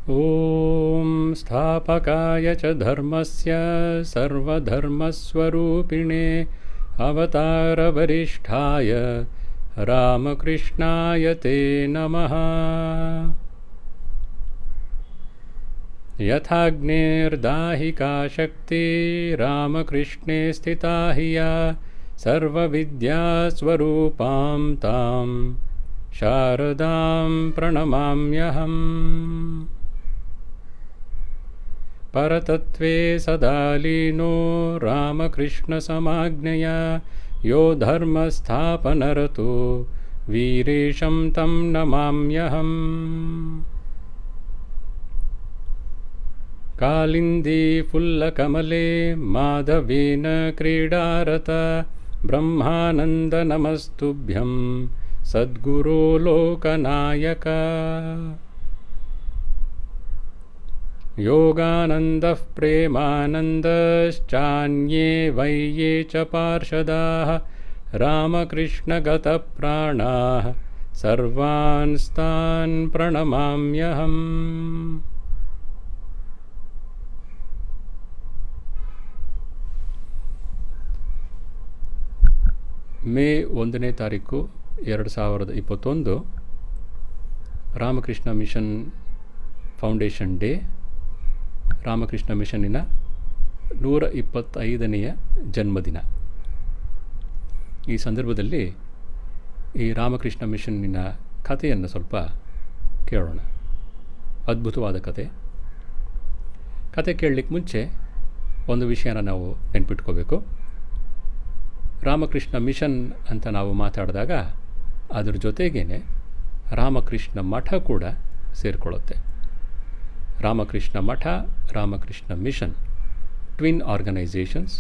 ॐ स्थापकाय च धर्मस्य सर्वधर्मस्वरूपिणे अवतारवरिष्ठाय रामकृष्णाय ते नमः। यथाग्नेर्दाहिका शक्ति रामकृष्णे स्थिता हि या सर्वविद्यास्वरूपां तां शारदां प्रणमाम्यहम्। परतत्त्वे सदा लीनो रामकृष्णसमाज्ञया यो धर्मस्थापनरतो वीरेशं तं नमाम्यहम्। कालिन्दी फुल्लकमले माधवेन क्रीडारत ब्रह्मानन्दनमस्तुभ्यं सद्गुरो लोकनायक। योगानन्दः प्रेमानन्दश्चान्ये वै ये च पार्षदाः रामकृष्णगतप्राणाः सर्वांस्तान् प्रणमाम्यहम्। ಮೇ 1ನೇ ತಾರೀಕು 2021 Ramakrishna mission foundation day. Ramakrishna ಮಿಷನ್ನಿನ 125ನೆಯ ಜನ್ಮದಿನ. ಈ ಸಂದರ್ಭದಲ್ಲಿ ಈ ರಾಮಕೃಷ್ಣ ಮಿಷನ್ನಿನ ಕಥೆಯನ್ನು ಸ್ವಲ್ಪ ಕೇಳೋಣ. ಅದ್ಭುತವಾದ ಕತೆ ಕೇಳಲಿಕ್ಕೆ ಮುಂಚೆ ಒಂದು ವಿಷಯನ ನಾವು ನೆನ್ಪಿಟ್ಕೋಬೇಕು. ರಾಮಕೃಷ್ಣ ಮಿಷನ್ ಅಂತ ನಾವು ಮಾತಾಡಿದಾಗ ಅದ್ರ ಜೊತೆಗೇ ರಾಮಕೃಷ್ಣ ಮಠ ಕೂಡ ಸೇರಿಕೊಳ್ಳುತ್ತೆ. Ramakrishna Math, Ramakrishna mission twin organisations.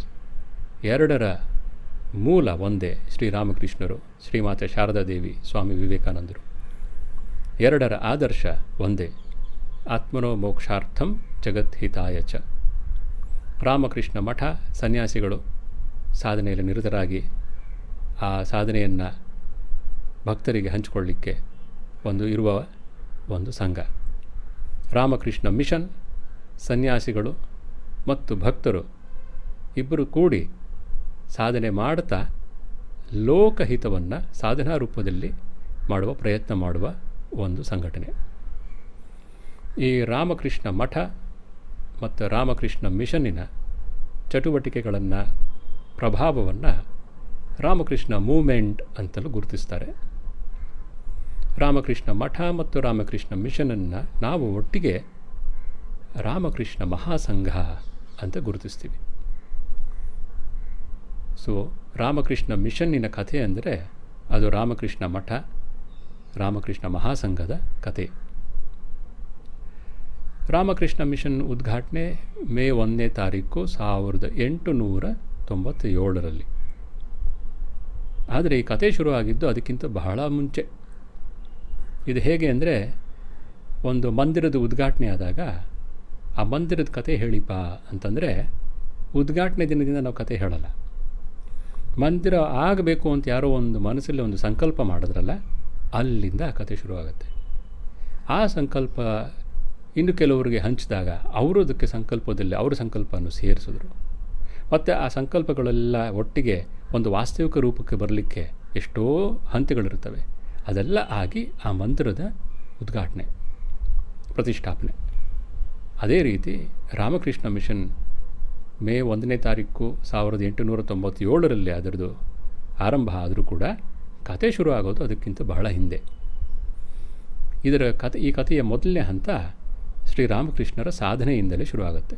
ಎರಡರ ಮೂಲ ಒಂದೇ, ಶ್ರೀರಾಮಕೃಷ್ಣರು, ಶ್ರೀಮಾತೆ ಶಾರದಾದೇವಿ, ಸ್ವಾಮಿ ವಿವೇಕಾನಂದರು. ಎರಡರ ಆದರ್ಶ ಒಂದೇ, ಆತ್ಮನೋ ಮೋಕ್ಷಾರ್ಥಂ ಜಗದ್ಹಿತಾಯ ಚ. ರಾಮಕೃಷ್ಣ ಮಠ ಸನ್ಯಾಸಿಗಳು ಸಾಧನೆಯಲ್ಲಿ ನಿರತರಾಗಿ ಆ ಸಾಧನೆಯನ್ನು ಭಕ್ತರಿಗೆ ಹಂಚಿಕೊಳ್ಳಿಕ್ಕೆ ಇರುವ ಒಂದು ಸಂಘ. ರಾಮಕೃಷ್ಣ ಮಿಷನ್ ಸನ್ಯಾಸಿಗಳು ಮತ್ತು ಭಕ್ತರು ಇಬ್ಬರು ಕೂಡಿ ಸಾಧನೆ ಮಾಡ್ತಾ ಲೋಕಹಿತವನ್ನು ಸಾಧನಾ ರೂಪದಲ್ಲಿ ಮಾಡುವ ಪ್ರಯತ್ನ ಮಾಡುವ ಒಂದು ಸಂಘಟನೆ. ಈ ರಾಮಕೃಷ್ಣ ಮಠ ಮತ್ತು ರಾಮಕೃಷ್ಣ ಮಿಷನ್ನಿನ ಚಟುವಟಿಕೆಗಳನ್ನು, ಪ್ರಭಾವವನ್ನು ರಾಮಕೃಷ್ಣ ಮೂವ್ಮೆಂಟ್ ಅಂತಲೂ ಗುರುತಿಸ್ತಾರೆ. ರಾಮಕೃಷ್ಣ ಮಠ ಮತ್ತು ರಾಮಕೃಷ್ಣ ಮಿಷನನ್ನು ನಾವು ಒಟ್ಟಿಗೆ ರಾಮಕೃಷ್ಣ ಮಹಾಸಂಘ ಅಂತ ಗುರುತಿಸ್ತೀವಿ. ಸೊ ರಾಮಕೃಷ್ಣ ಮಿಷನ್ನಿನ ಕಥೆ ಅಂದರೆ ಅದು ರಾಮಕೃಷ್ಣ ಮಠ, ರಾಮಕೃಷ್ಣ ಮಹಾಸಂಘದ ಕಥೆ. ರಾಮಕೃಷ್ಣ ಮಿಷನ್ ಉದ್ಘಾಟನೆ ಮೇ 1ನೇ ತಾರೀಕು 1897ರಲ್ಲಿ. ಆದರೆ ಈ ಕತೆ ಶುರುವಾಗಿದ್ದು ಅದಕ್ಕಿಂತ ಬಹಳ ಮುಂಚೆ. ಇದು ಹೇಗೆ ಅಂದರೆ, ಒಂದು ಮಂದಿರದ ಉದ್ಘಾಟನೆ ಆದಾಗ ಆ ಮಂದಿರದ ಕತೆ ಹೇಳಿಪ್ಪ ಅಂತಂದರೆ ಉದ್ಘಾಟನೆ ದಿನದಿಂದ ನಾವು ಕತೆ ಹೇಳಲ್ಲ. ಮಂದಿರ ಆಗಬೇಕು ಅಂತ ಯಾರೋ ಒಂದು ಮನಸ್ಸಲ್ಲಿ ಒಂದು ಸಂಕಲ್ಪ ಮಾಡಿದ್ರಲ್ಲ, ಅಲ್ಲಿಂದ ಆ ಕತೆ ಶುರುವಾಗುತ್ತೆ. ಆ ಸಂಕಲ್ಪ ಇನ್ನು ಕೆಲವರಿಗೆ ಹಂಚಿದಾಗ ಅವರು ಅದಕ್ಕೆ ಸಂಕಲ್ಪದಲ್ಲಿ ಅವರ ಸಂಕಲ್ಪವನ್ನು ಸೇರಿಸಿದ್ರು. ಮತ್ತು ಆ ಸಂಕಲ್ಪಗಳೆಲ್ಲ ಒಟ್ಟಿಗೆ ಒಂದು ವಾಸ್ತವಿಕ ರೂಪಕ್ಕೆ ಬರಲಿಕ್ಕೆ ಎಷ್ಟೋ ಹಂತಗಳಿರ್ತವೆ. ಅದೆಲ್ಲ ಆಗಿ ಆ ಮಂದಿರದ ಉದ್ಘಾಟನೆ, ಪ್ರತಿಷ್ಠಾಪನೆ. ಅದೇ ರೀತಿ ರಾಮಕೃಷ್ಣ ಮಿಷನ್ ಮೇ 1ನೇ ತಾರೀಕು 1897ರಲ್ಲಿ ಅದರದ್ದು ಆರಂಭ ಆದರೂ ಕೂಡ ಕತೆ ಶುರು ಆಗೋದು ಅದಕ್ಕಿಂತ ಬಹಳ ಹಿಂದೆ. ಈ ಕಥೆಯ ಮೊದಲನೇ ಹಂತ ಶ್ರೀರಾಮಕೃಷ್ಣರ ಸಾಧನೆಯಿಂದಲೇ ಶುರುವಾಗುತ್ತೆ.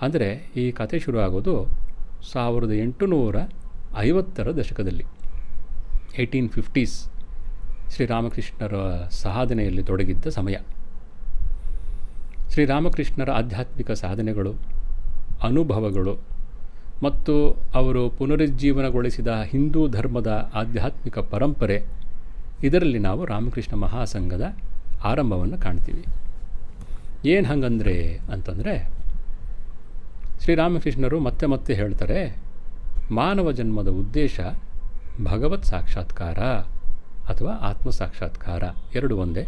ಅಂದರೆ ಈ ಕತೆ ಶುರುವಾಗೋದು 1850ರ ದಶಕದಲ್ಲಿ, 1850s, ಶ್ರೀರಾಮಕೃಷ್ಣರ ಸಾಧನೆಯಲ್ಲಿ ತೊಡಗಿದ್ದ ಸಮಯ. ಶ್ರೀರಾಮಕೃಷ್ಣರ ಆಧ್ಯಾತ್ಮಿಕ ಸಾಧನೆಗಳು, ಅನುಭವಗಳು ಮತ್ತು ಅವರು ಪುನರುಜ್ಜೀವನಗೊಳಿಸಿದ ಹಿಂದೂ ಧರ್ಮದ ಆಧ್ಯಾತ್ಮಿಕ ಪರಂಪರೆ, ಇದರಲ್ಲಿ ನಾವು ರಾಮಕೃಷ್ಣ ಮಹಾಸಂಘದ ಆರಂಭವನ್ನು ಕಾಣ್ತೀವಿ. ಏನು ಹಂಗಂದರೆ ಅಂತಂದರೆ, ಶ್ರೀರಾಮಕೃಷ್ಣರು ಮತ್ತೆ ಮತ್ತೆ ಹೇಳ್ತಾರೆ, ಮಾನವ ಜನ್ಮದ ಉದ್ದೇಶ ಭಗವತ್ ಸಾಕ್ಷಾತ್ಕಾರ ಅಥವಾ ಆತ್ಮ ಸಾಕ್ಷಾತ್ಕಾರ, ಎರಡು ಒಂದೇ.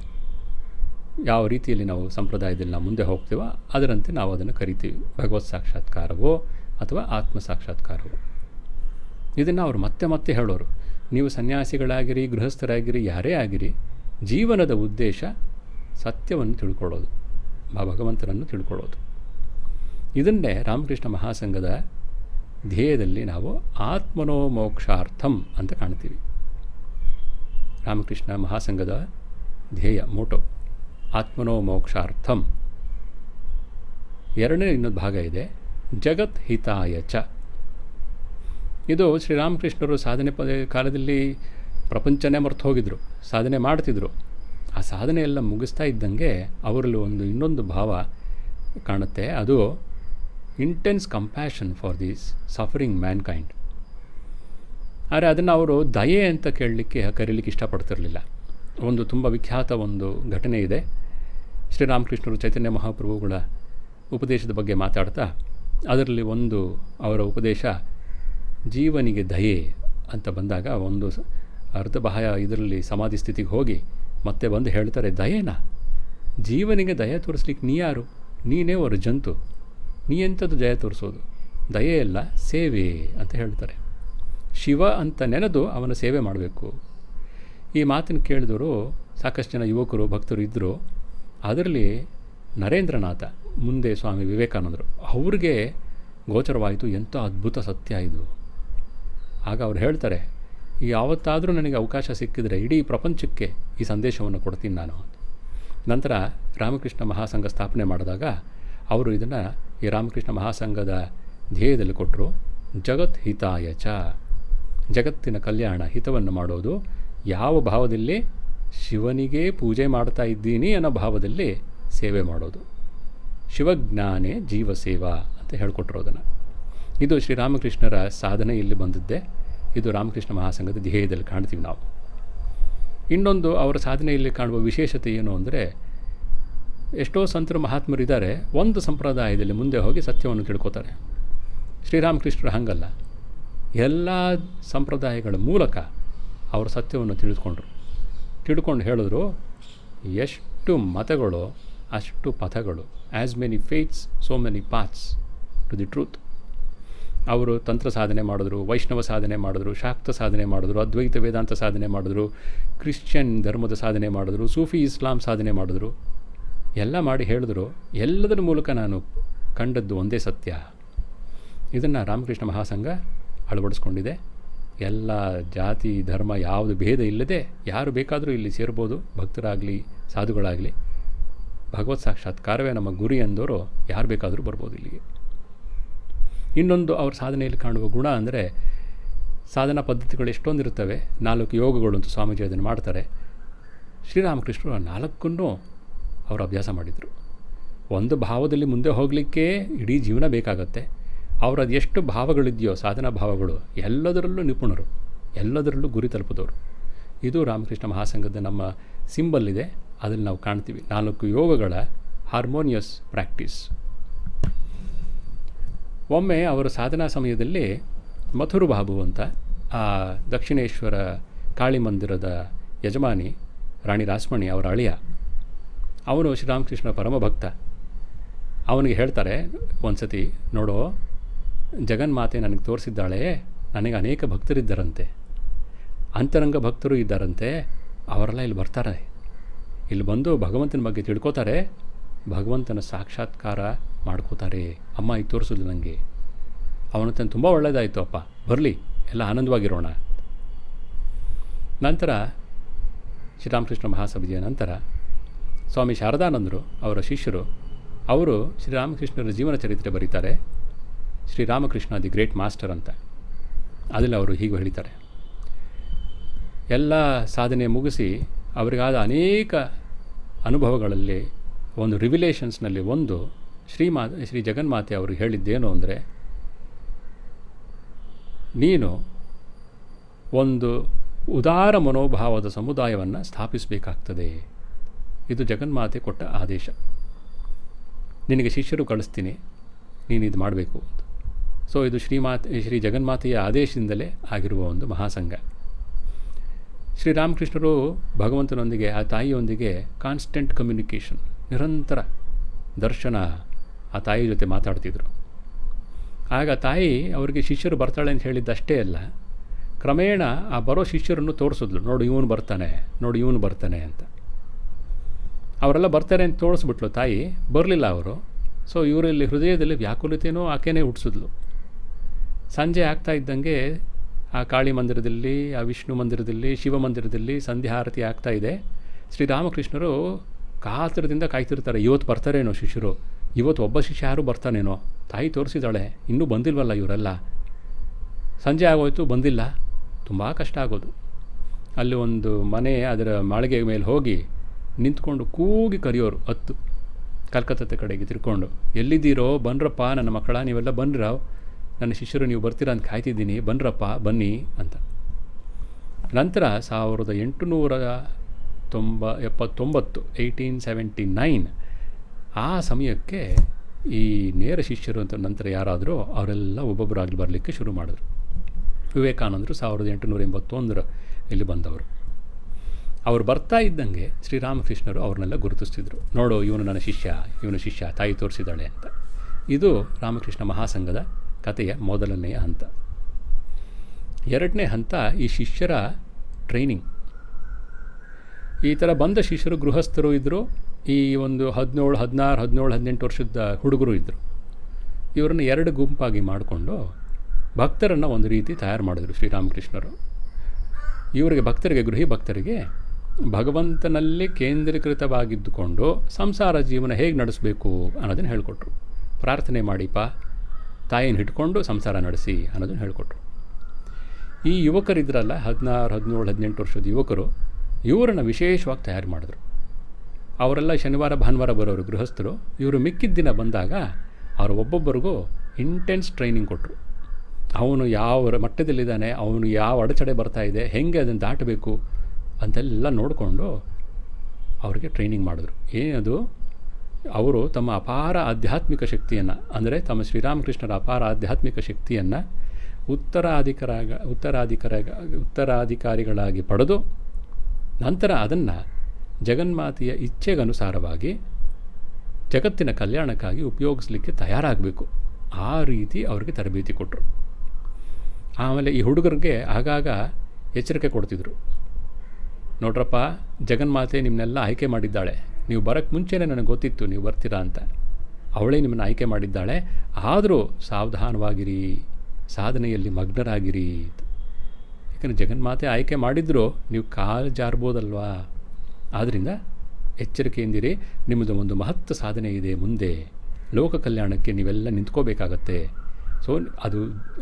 ಯಾವ ರೀತಿಯಲ್ಲಿ ನಾವು ಸಂಪ್ರದಾಯದಲ್ಲಿ ನಾವು ಮುಂದೆ ಹೋಗ್ತೀವೋ ಅದರಂತೆ ನಾವು ಅದನ್ನು ಕರಿತೀವಿ, ಭಗವತ್ ಸಾಕ್ಷಾತ್ಕಾರವೋ ಅಥವಾ ಆತ್ಮ ಸಾಕ್ಷಾತ್ಕಾರವೋ. ಇದನ್ನು ಅವರು ಮತ್ತೆ ಮತ್ತೆ ಹೇಳೋರು. ನೀವು ಸನ್ಯಾಸಿಗಳಾಗಿರಿ, ಗೃಹಸ್ಥರಾಗಿರಿ, ಯಾರೇ ಆಗಿರಿ, ಜೀವನದ ಉದ್ದೇಶ ಸತ್ಯವನ್ನು ತಿಳ್ಕೊಳ್ಳೋದು, ಭಗವಂತನನ್ನು ತಿಳ್ಕೊಳ್ಳೋದು. ಇದನ್ನೇ ರಾಮಕೃಷ್ಣ ಮಹಾಸಂಘದ ಧ್ಯೇಯದಲ್ಲಿ ನಾವು ಆತ್ಮನೋ ಮೋಕ್ಷಾರ್ಥಂ ಅಂತ ಕಾಣ್ತೀವಿ. ರಾಮಕೃಷ್ಣ ಮಹಾಸಂಘದ ಧ್ಯೇಯ ಮೋಟೋ ಆತ್ಮನೋ ಮೋಕ್ಷಾರ್ಥಂ. ಎರಡನೇ ಇನ್ನೊಂದು ಭಾಗ ಇದೆ, ಜಗತ್ ಹಿತಾಯ ಚ. ಇದು ಶ್ರೀರಾಮಕೃಷ್ಣರು ಸಾಧನೆ ಕಾಲದಲ್ಲಿ ಪ್ರಪಂಚನೇ ಮರ್ತು ಹೋಗಿದ್ರು, ಸಾಧನೆ ಮಾಡ್ತಿದ್ರು. ಆ ಸಾಧನೆ ಎಲ್ಲ ಮುಗಿಸ್ತಾ ಇದ್ದಂಗೆ ಅವರಲ್ಲಿ ಇನ್ನೊಂದು ಭಾವ ಕಾಣುತ್ತೆ, ಅದು intense compassion for these suffering Mankind. ಆದರೆ ಅದನ್ನು ಅವರು ದಯೆ ಅಂತ ಕರೀಲಿಕ್ಕೆ ಇಷ್ಟಪಡ್ತಿರಲಿಲ್ಲ. ತುಂಬ ವಿಖ್ಯಾತ ಘಟನೆ ಇದೆ. ಶ್ರೀರಾಮಕೃಷ್ಣರು ಚೈತನ್ಯ ಮಹಾಪ್ರಭುಗಳ ಉಪದೇಶದ ಬಗ್ಗೆ ಮಾತಾಡ್ತಾ ಅದರಲ್ಲಿ ಅವರ ಉಪದೇಶ ಜೀವನಿಗೆ ದಯೆ ಅಂತ ಬಂದಾಗ ಅರ್ಧ ಬಾಹ್ಯ ಇದರಲ್ಲಿ ಸಮಾಧಿ ಸ್ಥಿತಿಗೆ ಹೋಗಿ ಮತ್ತೆ ಬಂದು ಹೇಳ್ತಾರೆ, ದಯೆನಾ? ಜೀವನಿಗೆ ದಯೆ ತೋರಿಸ್ಲಿಕ್ಕೆ ನೀ ಯಾರು? ನೀನೇ ಅವರ ಜಂತು, ನೀ ಎಂಥದ್ದು ದಯೆ ತೋರಿಸೋದು? ದಯೆಯಲ್ಲ, ಸೇವೆ ಅಂತ ಹೇಳ್ತಾರೆ. ಶಿವ ಅಂತ ನೆನೆದು ಅವನ ಸೇವೆ ಮಾಡಬೇಕು. ಈ ಮಾತನ್ನು ಕೇಳಿದವರು ಸಾಕಷ್ಟು ಜನ ಯುವಕರು ಭಕ್ತರು ಇದ್ದರು. ಅದರಲ್ಲಿ ನರೇಂದ್ರನಾಥ, ಮುಂದೆ ಸ್ವಾಮಿ ವಿವೇಕಾನಂದರು, ಅವ್ರಿಗೆ ಗೋಚರವಾಯಿತು ಎಂಥ ಅದ್ಭುತ ಸತ್ಯ ಇದು. ಆಗ ಅವ್ರು ಹೇಳ್ತಾರೆ, ಯಾವತ್ತಾದರೂ ನನಗೆ ಅವಕಾಶ ಸಿಕ್ಕಿದರೆ ಇಡೀ ಪ್ರಪಂಚಕ್ಕೆ ಈ ಸಂದೇಶವನ್ನು ಕೊಡ್ತೀನಿ ನಾನು. ನಂತರ ರಾಮಕೃಷ್ಣ ಮಹಾಸಂಘ ಸ್ಥಾಪನೆ ಮಾಡಿದಾಗ ಅವರು ಇದನ್ನು ಈ ರಾಮಕೃಷ್ಣ ಮಹಾಸಂಘದ ಧ್ಯೇಯದಲ್ಲಿ ಕೊಟ್ಟರು, ಜಗತ್ ಹಿತಾಯ ಚ. ಜಗತ್ತಿನ ಕಲ್ಯಾಣ, ಹಿತವನ್ನು ಮಾಡೋದು ಯಾವ ಭಾವದಲ್ಲಿ? ಶಿವನಿಗೆ ಪೂಜೆ ಮಾಡ್ತಾ ಇದ್ದೀನಿ ಅನ್ನೋ ಭಾವದಲ್ಲಿ ಸೇವೆ ಮಾಡೋದು. ಶಿವಜ್ಞಾನೇ ಜೀವಸೇವಾ ಅಂತ ಹೇಳ್ಕೊಟ್ರು ಅದನ್ನು. ಇದು ಶ್ರೀರಾಮಕೃಷ್ಣರ ಸಾಧನೆ ಇಲ್ಲಿ ಬಂದಿದ್ದೆ. ಇದು ರಾಮಕೃಷ್ಣ ಮಹಾಸಂಘದ ಧ್ಯೇಯದಲ್ಲಿ ಕಾಣ್ತೀವಿ ನಾವು. ಇನ್ನೊಂದು ಅವರ ಸಾಧನೆಯಲ್ಲಿ ಕಾಣುವ ವಿಶೇಷತೆ ಏನು ಅಂದರೆ, ಎಷ್ಟೋ ಸಂತರು ಮಹಾತ್ಮರಿದ್ದಾರೆ, ಒಂದು ಸಂಪ್ರದಾಯದಲ್ಲಿ ಮುಂದೆ ಹೋಗಿ ಸತ್ಯವನ್ನು ತಿಳ್ಕೊತಾರೆ. ಶ್ರೀರಾಮಕೃಷ್ಣರು ಹಾಗಲ್ಲ, ಎಲ್ಲ ಸಂಪ್ರದಾಯಗಳ ಮೂಲಕ ಅವರು ಸತ್ಯವನ್ನು ತಿಳ್ಕೊಂಡು ಹೇಳಿದ್ರು, ಎಷ್ಟು ಮತಗಳು ಅಷ್ಟು ಪಥಗಳು. As many faiths so many paths to the truth. ಅವರು ತಂತ್ರ ಸಾಧನೆ ಮಾಡಿದ್ರು, ವೈಷ್ಣವ ಸಾಧನೆ ಮಾಡಿದ್ರು, ಶಾಕ್ತ ಸಾಧನೆ ಮಾಡಿದ್ರು, ಅದ್ವೈತ ವೇದಾಂತ ಸಾಧನೆ ಮಾಡಿದ್ರು, ಕ್ರಿಶ್ಚಿಯನ್ ಧರ್ಮದ ಸಾಧನೆ ಮಾಡಿದ್ರು, ಸೂಫಿ ಇಸ್ಲಾಂ ಸಾಧನೆ ಮಾಡಿದ್ರು. ಎಲ್ಲ ಮಾಡಿ ಹೇಳಿದ್ರು, ಎಲ್ಲದರ ಮೂಲಕ ನಾನು ಕಂಡದ್ದು ಒಂದೇ ಸತ್ಯ. ಇದನ್ನು ರಾಮಕೃಷ್ಣ ಮಹಾಸಂಘ ಅಳವಡಿಸ್ಕೊಂಡಿದೆ. ಎಲ್ಲ ಜಾತಿ ಧರ್ಮ ಯಾವುದು ಭೇದ ಇಲ್ಲದೆ ಯಾರು ಬೇಕಾದರೂ ಇಲ್ಲಿ ಸೇರ್ಬೋದು, ಭಕ್ತರಾಗಲಿ ಸಾಧುಗಳಾಗಲಿ. ಭಗವತ್ ಸಾಕ್ಷಾತ್ಕಾರವೇ ನಮ್ಮ ಗುರಿ ಎಂದವರು ಯಾರು ಬೇಕಾದರೂ ಬರ್ಬೋದು ಇಲ್ಲಿಗೆ. ಇನ್ನೊಂದು ಅವ್ರ ಸಾಧನೆಯಲ್ಲಿ ಕಾಣುವ ಗುಣ ಅಂದರೆ, ಸಾಧನಾ ಪದ್ಧತಿಗಳು ಎಷ್ಟೊಂದಿರುತ್ತವೆ. 4 ಯೋಗಗಳು ಅಂತ ಸ್ವಾಮೀಜಿ ಅದನ್ನು ಮಾಡ್ತಾರೆ. ಶ್ರೀರಾಮಕೃಷ್ಣರು 4ನ್ನೂ ಅವರು ಅಭ್ಯಾಸ ಮಾಡಿದರು. ಒಂದು ಭಾವದಲ್ಲಿ ಮುಂದೆ ಹೋಗಲಿಕ್ಕೆ ಇಡೀ ಜೀವನ ಬೇಕಾಗತ್ತೆ. ಅವರದ್ದು ಎಷ್ಟು ಭಾವಗಳಿದೆಯೋ, ಸಾಧನಾ ಭಾವಗಳು, ಎಲ್ಲದರಲ್ಲೂ ನಿಪುಣರು, ಎಲ್ಲದರಲ್ಲೂ ಗುರಿ ತಲುಪಿದವರು. ಇದು ರಾಮಕೃಷ್ಣ ಮಹಾಸಂಘದ ನಮ್ಮ ಸಿಂಬಲ್ ಇದೆ, ಅದನ್ನು ನಾವು ಕಾಣ್ತೀವಿ. 4 ಯೋಗಗಳ ಹಾರ್ಮೋನಿಯಸ್ ಪ್ರಾಕ್ಟೀಸ್. ಒಮ್ಮೆ ಅವರ ಸಾಧನಾ ಸಮಯದಲ್ಲಿ ಮಥುರು ಬಾಬು ಅಂತ, ಆ ದಕ್ಷಿಣೇಶ್ವರ ಕಾಳಿ ಮಂದಿರದ ಯಜಮಾನಿ ರಾಣಿ ರಾಸ್ಮಣಿ ಅವರ ಅಳಿಯ, ಅವನು ಶ್ರೀರಾಮಕೃಷ್ಣ ಪರಮಭಕ್ತ. ಅವನಿಗೆ ಹೇಳ್ತಾರೆ ಒಂದು ಸತಿ, ನೋಡೋ, ಜಗನ್ಮಾತೆ ನನಗೆ ತೋರಿಸಿದ್ದಾಳೆ, ನನಗೆ ಅನೇಕ ಭಕ್ತರಿದ್ದಾರಂತೆ, ಅಂತರಂಗ ಭಕ್ತರು ಇದ್ದಾರಂತೆ, ಅವರೆಲ್ಲ ಇಲ್ಲಿ ಬರ್ತಾರೆ, ಇಲ್ಲಿ ಬಂದು ಭಗವಂತನ ಬಗ್ಗೆ ತಿಳ್ಕೊತಾರೆ, ಭಗವಂತನ ಸಾಕ್ಷಾತ್ಕಾರ ಮಾಡ್ಕೋತಾರೆ. ಅಮ್ಮ ಇದು ತೋರಿಸಿದ್ಲು ನನಗೆ, ಅವನಂತ ತುಂಬ ಒಳ್ಳೆಯದಾಯಿತು ಅಪ್ಪ, ಬರಲಿ, ಎಲ್ಲ ಆನಂದವಾಗಿರೋಣ. ನಂತರ ಶ್ರೀರಾಮಕೃಷ್ಣ ಮಹಾಸಭೆಯ ನಂತರ ಸ್ವಾಮಿ ಶಾರದಾನಂದರು ಅವರ ಶಿಷ್ಯರು, ಅವರು ಶ್ರೀರಾಮಕೃಷ್ಣರ ಜೀವನ ಚರಿತ್ರೆ ಬರೀತಾರೆ, ಶ್ರೀರಾಮಕೃಷ್ಣ ದಿ ಗ್ರೇಟ್ ಮಾಸ್ಟರ್ ಅಂತ. ಅದರಲ್ಲಿ ಅವರು ಹೀಗೆ ಹೇಳ್ತಾರೆ, ಎಲ್ಲ ಸಾಧನೆ ಮುಗಿಸಿ ಅವರಿಗಾದ ಅನೇಕ ಅನುಭವಗಳಲ್ಲಿ ಒಂದು ರಿವಿಲೇಷನ್ಸ್ನಲ್ಲಿ ಒಂದು ಶ್ರೀ ಜಗನ್ಮಾತೆ ಅವರು ಹೇಳಿದ್ದೇನು ಅಂದರೆ, ನೀನು ಒಂದು ಉದಾರ ಮನೋಭಾವದ ಸಮುದಾಯವನ್ನು ಸ್ಥಾಪಿಸಬೇಕಾಗ್ತದೆ. ಇದು ಜಗನ್ಮಾತೆ ಕೊಟ್ಟ ಆದೇಶ. ನಿನಗೆ ಶಿಷ್ಯರು ಕಳಿಸ್ತೀನಿ, ನೀನು ಇದು ಮಾಡಬೇಕು. ಸೊ ಇದು ಶ್ರೀ ಜಗನ್ಮಾತೆಯ ಆದೇಶದಿಂದಲೇ ಆಗಿರುವ ಒಂದು ಮಹಾಸಂಘ. ಶ್ರೀರಾಮಕೃಷ್ಣರು ಭಗವಂತನೊಂದಿಗೆ, ಆ ತಾಯಿಯೊಂದಿಗೆ ಕಾನ್ಸ್ಟೆಂಟ್ ಕಮ್ಯುನಿಕೇಷನ್, ನಿರಂತರ ದರ್ಶನ, ಆ ತಾಯಿ ಜೊತೆ ಮಾತಾಡ್ತಿದ್ರು. ಆಗ ತಾಯಿ ಅವರಿಗೆ ಶಿಷ್ಯರು ಬರ್ತಾಳೆ ಅಂತ ಹೇಳಿದ್ದಷ್ಟೇ ಅಲ್ಲ, ಕ್ರಮೇಣ ಆ ಬರೋ ಶಿಷ್ಯರನ್ನು ತೋರಿಸಿದ್ಲು. ನೋಡು ಇವನು ಬರ್ತಾನೆ, ನೋಡು ಇವನು ಬರ್ತಾನೆ ಅಂತ. ಅವರೆಲ್ಲ ಬರ್ತಾರೆ ಅಂತ ತೋರಿಸ್ಬಿಟ್ಲು ತಾಯಿ. ಬರಲಿಲ್ಲ ಅವರು. ಸೊ ಇವರಲ್ಲಿ ಹೃದಯದಲ್ಲಿ ವ್ಯಾಕುಲತೆಯೂ ಆಕೆನೇ ಹುಟ್ಟಿಸಿದ್ಲು. ಸಂಜೆ ಆಗ್ತಾ ಇದ್ದಂಗೆ ಆ ಕಾಳಿ ಮಂದಿರದಲ್ಲಿ, ಆ ವಿಷ್ಣು ಮಂದಿರದಲ್ಲಿ, ಶಿವ ಮಂದಿರದಲ್ಲಿ ಸಂಧ್ಯಾ ಆರತಿ ಆಗ್ತಾ ಇದೆ. ಶ್ರೀರಾಮಕೃಷ್ಣರು ಕಾತರದಿಂದ ಕಾಯ್ತಿರ್ತಾರೆ, ಇವತ್ತು ಬರ್ತಾರೇನೋ ಶಿಷ್ಯರು, ಇವತ್ತು ಒಬ್ಬ ಶಿಷ್ಯ ಯಾರು ಬರ್ತಾನೇನೋ, ತಾಯಿ ತೋರಿಸಿದಾಳೆ, ಇನ್ನೂ ಬಂದಿಲ್ವಲ್ಲ ಇವರೆಲ್ಲ. ಸಂಜೆ ಆಗೋಯ್ತು, ಬಂದಿಲ್ಲ. ತುಂಬ ಕಷ್ಟ ಆಗೋದು. ಅಲ್ಲಿ ಒಂದು ಮನೆ, ಅದರ ಮಾಳಿಗೆ ಮೇಲೆ ಹೋಗಿ ನಿಂತ್ಕೊಂಡು ಕೂಗಿ ಕರೆಯೋರು. ಹತ್ತು ಕಲ್ಕತ್ತೆ ಕಡೆಗೆ ತಿರ್ಕೊಂಡು, ಎಲ್ಲಿದ್ದೀರೋ ಬನ್ರಪ್ಪ ನನ್ನ ಮಕ್ಕಳ, ನೀವೆಲ್ಲ ಬನ್ನಿರ, ನನ್ನ ಶಿಷ್ಯರು ನೀವು ಬರ್ತೀರಾ ಅಂತ ಕಾಯ್ತಿದ್ದೀನಿ, ಬನ್ರಪ್ಪ ಬನ್ನಿ ಅಂತ. ನಂತರ 1879 1879 ಆ ಸಮಯಕ್ಕೆ ಈ ನೇರ ಶಿಷ್ಯರು ಅಂತ ನಂತರ ಯಾರಾದರೂ ಅವರೆಲ್ಲ ಒಬ್ಬೊಬ್ಬರಾಗಲಿ ಬರಲಿಕ್ಕೆ ಶುರು ಮಾಡಿದ್ರು. ವಿವೇಕಾನಂದರು 1881 ಇಲ್ಲಿ ಬಂದವರು. ಅವರು ಬರ್ತಾ ಇದ್ದಂಗೆ ಶ್ರೀರಾಮಕೃಷ್ಣರು ಅವ್ರನ್ನೆಲ್ಲ ಗುರುತಿಸ್ತಿದ್ರು. ನೋಡು ಇವನು ನನ್ನ ಶಿಷ್ಯ, ಇವನು ಶಿಷ್ಯ, ತಾಯಿ ತೋರಿಸಿದ್ದಾಳೆ ಅಂತ. ಇದು ರಾಮಕೃಷ್ಣ ಮಹಾಸಂಘದ ಕಥೆಯ ಮೊದಲನೆಯ ಹಂತ. ಎರಡನೇ ಹಂತ ಈ ಶಿಷ್ಯರ ಟ್ರೈನಿಂಗ್. ಈ ಥರ ಬಂದ ಶಿಷ್ಯರು ಗೃಹಸ್ಥರು ಇದ್ದರು. ಈ ಒಂದು 17, 16, 17, 18 ವರ್ಷದ ಹುಡುಗರು ಇದ್ದರು. ಇವರನ್ನು 2 ಗುಂಪಾಗಿ ಮಾಡಿಕೊಂಡು ಭಕ್ತರನ್ನು ಒಂದು ರೀತಿ ತಯಾರು ಮಾಡಿದ್ರು ಶ್ರೀರಾಮಕೃಷ್ಣರು. ಇವರಿಗೆ ಭಕ್ತರಿಗೆ, ಗೃಹಿ ಭಕ್ತರಿಗೆ ಭಗವಂತನಲ್ಲಿ ಕೇಂದ್ರೀಕೃತವಾಗಿದ್ದುಕೊಂಡು ಸಂಸಾರ ಜೀವನ ಹೇಗೆ ನಡೆಸಬೇಕು ಅನ್ನೋದನ್ನು ಹೇಳಿಕೊಟ್ರು. ಪ್ರಾರ್ಥನೆ ಮಾಡಿಪ್ಪ, ತಾಯಿನ ಹಿಡ್ಕೊಂಡು ಸಂಸಾರ ನಡೆಸಿ ಅನ್ನೋದನ್ನು ಹೇಳಿಕೊಟ್ರು. ಈ ಯುವಕರಿದ್ರಲ್ಲ, 16, 17, 18 ವರ್ಷದ ಯುವಕರು, ಇವರನ್ನು ವಿಶೇಷವಾಗಿ ತಯಾರು ಮಾಡಿದ್ರು. ಅವರೆಲ್ಲ ಶನಿವಾರ ಭಾನುವಾರ ಬರೋರು ಗೃಹಸ್ಥರು. ಇವರು ಮಿಕ್ಕಿದ ದಿನ ಬಂದಾಗ ಅವರು ಒಬ್ಬೊಬ್ಬರಿಗೂ ಇಂಟೆನ್ಸ್ ಟ್ರೈನಿಂಗ್ ಕೊಟ್ಟರು. ಅವನು ಯಾವ ಮಟ್ಟದಲ್ಲಿದ್ದಾನೆ, ಅವನು ಯಾವ ಅಡಚಣೆ ಬರ್ತಾ ಇದೆ, ಹೆಂಗೆ ಅದನ್ನು ದಾಟಬೇಕು ಅಂತೆಲ್ಲ ನೋಡಿಕೊಂಡು ಅವರಿಗೆ ಟ್ರೈನಿಂಗ್ ಮಾಡಿದ್ರು. ಏನದು, ಅವರು ತಮ್ಮ ಅಪಾರ ಆಧ್ಯಾತ್ಮಿಕ ಶಕ್ತಿಯನ್ನು, ಅಂದರೆ ತಮ್ಮ ಶ್ರೀರಾಮಕೃಷ್ಣರ ಅಪಾರ ಆಧ್ಯಾತ್ಮಿಕ ಶಕ್ತಿಯನ್ನು ಉತ್ತರಾಧಿಕಾರಿಗಳಾಗಿ ಪಡೆದು ನಂತರ ಅದನ್ನು ಜಗನ್ಮಾತೆಯ ಇಚ್ಛೆಗನುಸಾರವಾಗಿ ಜಗತ್ತಿನ ಕಲ್ಯಾಣಕ್ಕಾಗಿ ಉಪಯೋಗಿಸಲಿಕ್ಕೆ ತಯಾರಾಗಬೇಕು. ಆ ರೀತಿ ಅವರಿಗೆ ತರಬೇತಿ ಕೊಟ್ಟರು. ಆಮೇಲೆ ಈ ಹುಡುಗರಿಗೆ ಆಗಾಗ ಎಚ್ಚರಿಕೆ ಕೊಡ್ತಿದ್ರು. ನೋಡ್ರಪ್ಪ, ಜಗನ್ಮಾತೆ ನಿಮ್ಮನ್ನೆಲ್ಲ ಆಯ್ಕೆ ಮಾಡಿದ್ದಾಳೆ. ನೀವು ಬರೋಕ್ಕೆ ಮುಂಚೆನೇ ನನಗೆ ಗೊತ್ತಿತ್ತು ನೀವು ಬರ್ತೀರಾ ಅಂತ. ಅವಳೇ ನಿಮ್ಮನ್ನು ಆಯ್ಕೆ ಮಾಡಿದ್ದಾಳೆ. ಆದರೂ ಸಾವಧಾನವಾಗಿರಿ, ಸಾಧನೆಯಲ್ಲಿ ಮಗ್ನರಾಗಿರಿ. ಯಾಕಂದರೆ ಜಗನ್ಮಾತೆ ಆಯ್ಕೆ ಮಾಡಿದರೂ ನೀವು ಕಾಲು ಜಾರ್ಬೋದಲ್ವಾ. ಆದ್ದರಿಂದ ಎಚ್ಚರಿಕೆಯಿಂದಿರಿ. ನಿಮ್ಮದು ಒಂದು ಮಹತ್ವ ಸಾಧನೆ ಇದೆ ಮುಂದೆ. ಲೋಕ ಕಲ್ಯಾಣಕ್ಕೆ ನೀವೆಲ್ಲ ನಿಂತ್ಕೋಬೇಕಾಗತ್ತೆ. ಸೊ ಅದು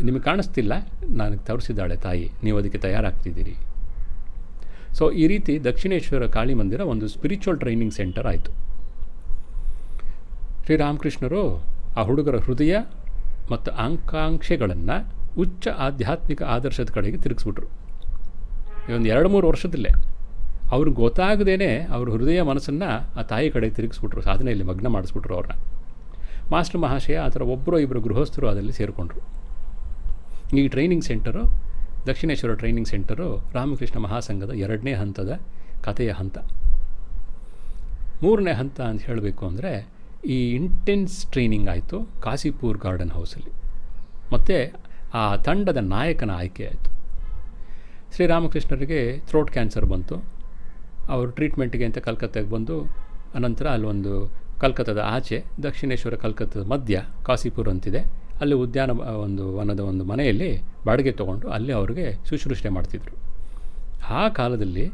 ನಿಮಗೆ ಕಾಣಿಸ್ತಿಲ್ಲ, ನನಗೆ ತೋರಿಸಿದ್ದಾಳೆ ತಾಯಿ, ನೀವು ಅದಕ್ಕೆ ತಯಾರಾಗ್ತಿದ್ದೀರಿ. ಸೊ ಈ ರೀತಿ ದಕ್ಷಿಣೇಶ್ವರ ಕಾಳಿ ಮಂದಿರ ಒಂದು ಸ್ಪಿರಿಚುವಲ್ ಟ್ರೈನಿಂಗ್ ಸೆಂಟರ್ ಆಯಿತು. ಶ್ರೀರಾಮಕೃಷ್ಣರು ಆ ಹುಡುಗರ ಹೃದಯ ಮತ್ತು ಆಕಾಂಕ್ಷೆಗಳನ್ನು ಉಚ್ಚ ಆಧ್ಯಾತ್ಮಿಕ ಆದರ್ಶದ ಕಡೆಗೆ ತಿರುಗಿಸ್ಬಿಟ್ರು. ಒಂದು 2-3 ವರ್ಷದಲ್ಲೇ ಅವ್ರಿಗೆ ಗೊತ್ತಾಗದೇನೆ ಅವ್ರ ಹೃದಯ ಮನಸ್ಸನ್ನು ಆ ತಾಯಿ ಕಡೆ ತಿರುಗಿಸ್ಬಿಟ್ರು. ಸಾಧನೆಯಲ್ಲಿ ಮಗ್ನ ಮಾಡಿಸ್ಬಿಟ್ರು ಅವ್ರನ್ನ. ಮಾಸ್ಟರ್ ಮಹಾಶಯ ಆ ಥರ ಒಬ್ಬರು ಇಬ್ಬರು ಗೃಹಸ್ಥರು ಅದರಲ್ಲಿ ಸೇರಿಕೊಂಡ್ರು. ಈ training centre, Dakshineswar training centre Ramakrishna ಮಹಾಸಂಘದ 2ನೇ ಹಂತದ ಕಥೆಯ ಹಂತ. 3ನೇ ಹಂತ ಅಂತ ಹೇಳಬೇಕು ಅಂದರೆ ಈ ಇಂಟೆನ್ಸ್ ಟ್ರೈನಿಂಗ್ ಆಯಿತು ಕಾಶಿಪುರ್ ಗಾರ್ಡನ್ ಹೌಸಲ್ಲಿ. ಮತ್ತು ಆ ತಂಡದ ನಾಯಕನ ಆಯ್ಕೆ ಆಯಿತು. ಶ್ರೀರಾಮಕೃಷ್ಣರಿಗೆ ಥ್ರೋಟ್ ಕ್ಯಾನ್ಸರ್ ಬಂತು. ಅವರು ಟ್ರೀಟ್ಮೆಂಟ್ಗೆ ಅಂತ ಕಲ್ಕತ್ತೆಗೆ ಬಂದು, ಅನಂತರ ಅಲ್ಲೊಂದು ಕಲ್ಕತ್ತದ ಆಚೆ, ದಕ್ಷಿಣೇಶ್ವರ ಕಲ್ಕತ್ತದ ಮಧ್ಯ ಕಾಶಿಪುರ್ ಅಂತಿದೆ, ಅಲ್ಲಿ ವನದ ಒಂದು ಮನೆಯಲ್ಲಿ ಬಾಡಿಗೆ ತೊಗೊಂಡು ಅಲ್ಲಿ ಅವ್ರಿಗೆ ಶುಶ್ರೂಷೆ ಮಾಡ್ತಿದ್ರು. ಆ ಕಾಲದಲ್ಲಿ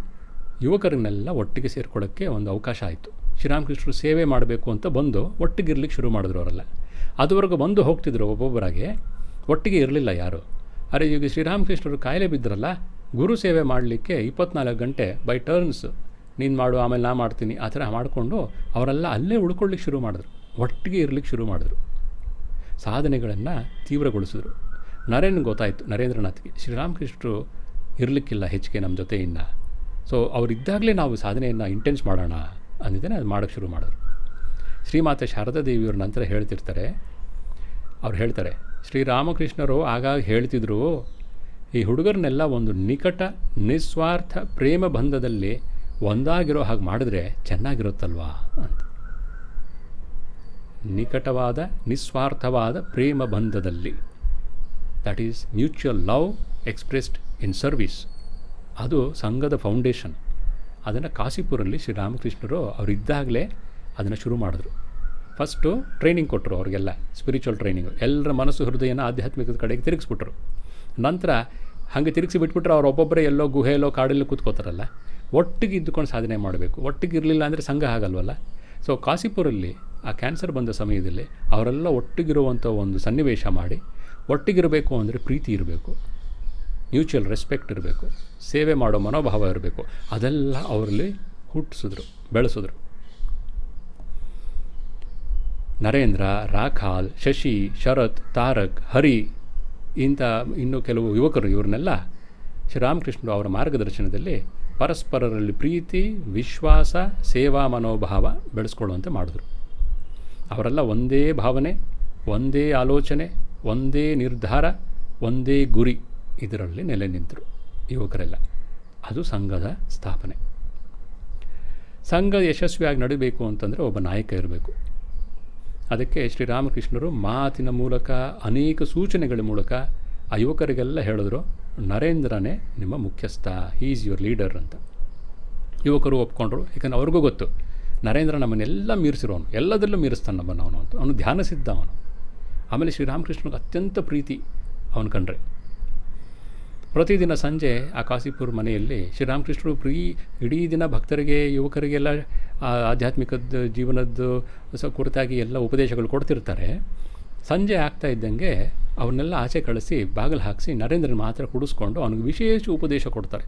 ಯುವಕರನ್ನೆಲ್ಲ ಒಟ್ಟಿಗೆ ಸೇರ್ಕೊಳ್ಳೋಕ್ಕೆ ಒಂದು ಅವಕಾಶ ಆಯಿತು. ಶ್ರೀರಾಮಕೃಷ್ಣರು ಸೇವೆ ಮಾಡಬೇಕು ಅಂತ ಬಂದು ಒಟ್ಟಿಗಿರ್ಲಿಕ್ಕೆ ಶುರು ಮಾಡಿದ್ರು ಅವರೆಲ್ಲ. ಅದುವರೆಗೂ ಬಂದು ಹೋಗ್ತಿದ್ರು ಒಬ್ಬೊಬ್ಬರಾಗೆ, ಒಟ್ಟಿಗೆ ಇರಲಿಲ್ಲ ಯಾರು. ಅರೆ ಈಗ ಶ್ರೀರಾಮಕೃಷ್ಣರು ಕಾಯಿಲೆ ಬಿದ್ದರಲ್ಲ, ಗುರು ಸೇವೆ ಮಾಡಲಿಕ್ಕೆ 24 ಗಂಟೆ ಬೈ ಟರ್ನ್ಸ್, ನೀನು ಮಾಡು ಆಮೇಲೆ ನಾ ಮಾಡ್ತೀನಿ, ಆ ಥರ ಮಾಡಿಕೊಂಡು ಅವರೆಲ್ಲ ಅಲ್ಲೇ ಉಳ್ಕೊಳ್ಳಿಕ್ಕೆ ಶುರು ಮಾಡಿದ್ರು, ಒಟ್ಟಿಗೆ ಇರಲಿಕ್ಕೆ ಶುರು ಮಾಡಿದ್ರು. ಸಾಧನೆಗಳನ್ನು ತೀವ್ರಗೊಳಿಸಿದ್ರು. ಗೊತ್ತಾಯಿತು ನರೇಂದ್ರನಾಥ್ಗೆ, ಶ್ರೀರಾಮಕೃಷ್ಣರು ಇರಲಿಕ್ಕಿಲ್ಲ ಹೆಚ್ಚಿಗೆ ನಮ್ಮ ಜೊತೆ ಇನ್ನು. ಸೊ ಅವರಿದ್ದಾಗಲೇ ನಾವು ಸಾಧನೆಯನ್ನು ಇಂಟೆನ್ಸ್ ಮಾಡೋಣ ಅಂದಿದ್ದೇನೆ. ಅದು ಮಾಡೋಕ್ಕೆ ಶುರು ಮಾಡಿದ್ರು. ಶ್ರೀಮಾತೆ ಶಾರದಾ ದೇವಿಯವ್ರ ನಂತರ ಹೇಳ್ತಿರ್ತಾರೆ, ಅವ್ರು ಹೇಳ್ತಾರೆ, ಶ್ರೀರಾಮಕೃಷ್ಣರು ಆಗಾಗ ಹೇಳ್ತಿದ್ರು, ಈ ಹುಡುಗರನ್ನೆಲ್ಲ ಒಂದು ನಿಕಟ ನಿಸ್ವಾರ್ಥ ಪ್ರೇಮ ಬಂಧದಲ್ಲಿ ಒಂದಾಗಿರೋ ಹಾಗೆ ಮಾಡಿದ್ರೆ ಚೆನ್ನಾಗಿರುತ್ತಲ್ವಾ ಅಂತ. ನಿಕಟವಾದ ನಿಸ್ವಾರ್ಥವಾದ ಪ್ರೇಮ ಬಂಧದಲ್ಲಿ, that is mutual love expressed in service, ಅದು ಸಂಘದ ಫೌಂಡೇಶನ್. ಅದನ್ನು ಕಾಶಿಪುರಲ್ಲಿ ಶ್ರೀರಾಮಕೃಷ್ಣರು ಅವರಿದ್ದಾಗಲೇ ಅದನ್ನು ಶುರು ಮಾಡಿದ್ರು. ಫಸ್ಟು ಟ್ರೈನಿಂಗ್ ಕೊಟ್ಟರು ಅವ್ರಿಗೆಲ್ಲ, ಸ್ಪಿರಿಚುವಲ್ ಟ್ರೈನಿಂಗು. ಎಲ್ಲರ ಮನಸ್ಸು ಹೃದಯನ ಆಧ್ಯಾತ್ಮಿಕದ ಕಡೆಗೆ ತಿರುಗಿಸ್ಬಿಟ್ರು. ನಂತರ ಹಾಗೆ ತಿರುಗಿಸಿ ಬಿಟ್ಬಿಟ್ರೆ ಅವ್ರು ಒಬ್ಬೊಬ್ಬರೇ ಎಲ್ಲೋ ಗುಹೆಯಲ್ಲೋ ಕಾಡಲ್ಲೋ ಕೂತ್ಕೋತಾರಲ್ಲ, ಒಟ್ಟಿಗೆ ಇದ್ದುಕೊಂಡು ಸಾಧನೆ ಮಾಡಬೇಕು. ಒಟ್ಟಿಗೆ ಇರಲಿಲ್ಲ ಅಂದರೆ ಸಂಘ ಆಗಲ್ವಲ್ಲ. ಸೊ ಕಾಶಿಪುರಲ್ಲಿ ಆ ಕ್ಯಾನ್ಸರ್ ಬಂದ ಸಮಯದಲ್ಲಿ ಅವರೆಲ್ಲ ಒಟ್ಟಿಗಿರುವಂಥ ಒಂದು ಸನ್ನಿವೇಶ ಮಾಡಿ, ಒಟ್ಟಿಗಿರಬೇಕು ಅಂದರೆ ಪ್ರೀತಿ ಇರಬೇಕು, ಮ್ಯೂಚುವಲ್ ರೆಸ್ಪೆಕ್ಟ್ ಇರಬೇಕು, ಸೇವೆ ಮಾಡೋ ಮನೋಭಾವ ಇರಬೇಕು. ಅದೆಲ್ಲ ಅವರಲ್ಲಿ ಹುಟ್ಟಿಸಿದ್ರು, ಬೆಳೆಸಿದ್ರು. ನರೇಂದ್ರ, ರಾಖಾಲ್, ಶಶಿ, ಶರತ್, ತಾರಕ್, ಹರಿ ಇಂಥ ಇನ್ನೂ ಕೆಲವು ಯುವಕರು, ಇವ್ರನ್ನೆಲ್ಲ ಶ್ರೀರಾಮಕೃಷ್ಣರು ಅವರ ಮಾರ್ಗದರ್ಶನದಲ್ಲಿ ಪರಸ್ಪರರಲ್ಲಿ ಪ್ರೀತಿ, ವಿಶ್ವಾಸ, ಸೇವಾ ಮನೋಭಾವ ಬೆಳೆಸ್ಕೊಳ್ಳುವಂತೆ ಮಾಡಿದ್ರು. ಅವರೆಲ್ಲ ಒಂದೇ ಭಾವನೆ, ಒಂದೇ ಆಲೋಚನೆ, ಒಂದೇ ನಿರ್ಧಾರ, ಒಂದೇ ಗುರಿ, ಇದರಲ್ಲಿ ನೆಲೆ ನಿಂತರು ಯುವಕರೆಲ್ಲ. ಅದು ಸಂಘದ ಸ್ಥಾಪನೆ. ಸಂಘ ಯಶಸ್ವಿಯಾಗಿ ನಡೀಬೇಕು ಅಂತಂದರೆ ಒಬ್ಬ ನಾಯಕ ಇರಬೇಕು. ಅದಕ್ಕೆ ಶ್ರೀರಾಮಕೃಷ್ಣರು ಮಾತಿನ ಮೂಲಕ, ಅನೇಕ ಸೂಚನೆಗಳ ಮೂಲಕ ಆ ಯುವಕರಿಗೆಲ್ಲ ಹೇಳಿದ್ರು, ನರೇಂದ್ರನೇ ನಿಮ್ಮ ಮುಖ್ಯಸ್ಥ, ಹೀ ಈಸ್ ಯುವರ್ ಲೀಡರ್ ಅಂತ. ಯುವಕರು ಒಪ್ಕೊಂಡ್ರು. ಯಾಕಂದರೆ ಅವ್ರಿಗೂ ಗೊತ್ತು, ನರೇಂದ್ರ ನಮ್ಮನ್ನೆಲ್ಲ ಮೀರಿಸಿರೋನು, ಎಲ್ಲದರಲ್ಲೂ ಮೀರಿಸ್ತಾನೆ ನಮ್ಮನ್ನು ಅವನು ಅಂತ. ಅವನು ಧ್ಯಾನಸಿದ್ಧ ಅವನು. ಆಮೇಲೆ ಶ್ರೀರಾಮಕೃಷ್ಣನಿಗೆ ಅತ್ಯಂತ ಪ್ರೀತಿ ಅವನು ಕಂಡ್ರೆ. ಪ್ರತಿದಿನ ಸಂಜೆ ಆ ಕಾಶಿಪುರ ಮನೆಯಲ್ಲಿ ಶ್ರೀರಾಮಕೃಷ್ಣರು ಇಡೀ ದಿನ ಭಕ್ತರಿಗೆ, ಯುವಕರಿಗೆಲ್ಲ ಆಧ್ಯಾತ್ಮಿಕದ ಜೀವನದ್ದು ಕುರಿತಾಗಿ ಎಲ್ಲ ಉಪದೇಶಗಳು ಕೊಡ್ತಿರ್ತಾರೆ. ಸಂಜೆ ಆಗ್ತಾ ಇದ್ದಂಗೆ ಅವನ್ನೆಲ್ಲ ಆಚೆ ಕಳಿಸಿ ಬಾಗಿಲು ಹಾಕಿಸಿ ನರೇಂದ್ರನ ಮಾತ್ರ ಕುಡಿಸ್ಕೊಂಡು ಅವನಿಗೆ ವಿಶೇಷ ಉಪದೇಶ ಕೊಡ್ತಾರೆ.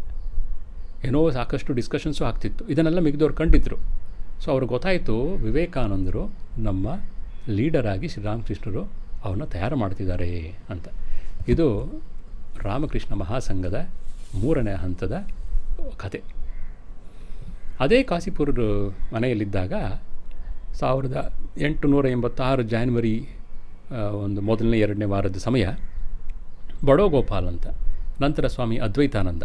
ಏನೋ ಸಾಕಷ್ಟು ಡಿಸ್ಕಷನ್ಸು ಆಗ್ತಿತ್ತು. ಇದನ್ನೆಲ್ಲ ಮಿಗಿದವ್ರು ಕಂಡಿದ್ದರು. ಸೊ ಅವ್ರಿಗೆ ಗೊತ್ತಾಯಿತು, ವಿವೇಕಾನಂದರು ನಮ್ಮ ಲೀಡರಾಗಿ ಶ್ರೀರಾಮಕೃಷ್ಣರು ಅವನ್ನ ತಯಾರು ಮಾಡ್ತಿದ್ದಾರೆ ಅಂತ. ಇದು ರಾಮಕೃಷ್ಣ ಮಹಾಸಂಘದ 3ನೇ ಹಂತದ ಕತೆ. ಅದೇ ಕಾಶಿಪುರ ಮನೆಯಲ್ಲಿದ್ದಾಗ 1886 ಜಾನ್ವರಿ ಒಂದು 1ನೇ 2ನೇ ವಾರದ ಸಮಯ, ಬಡೋಗೋಪಾಲ್ ಅಂತ, ನಂತರ ಸ್ವಾಮಿ ಅದ್ವೈತಾನಂದ,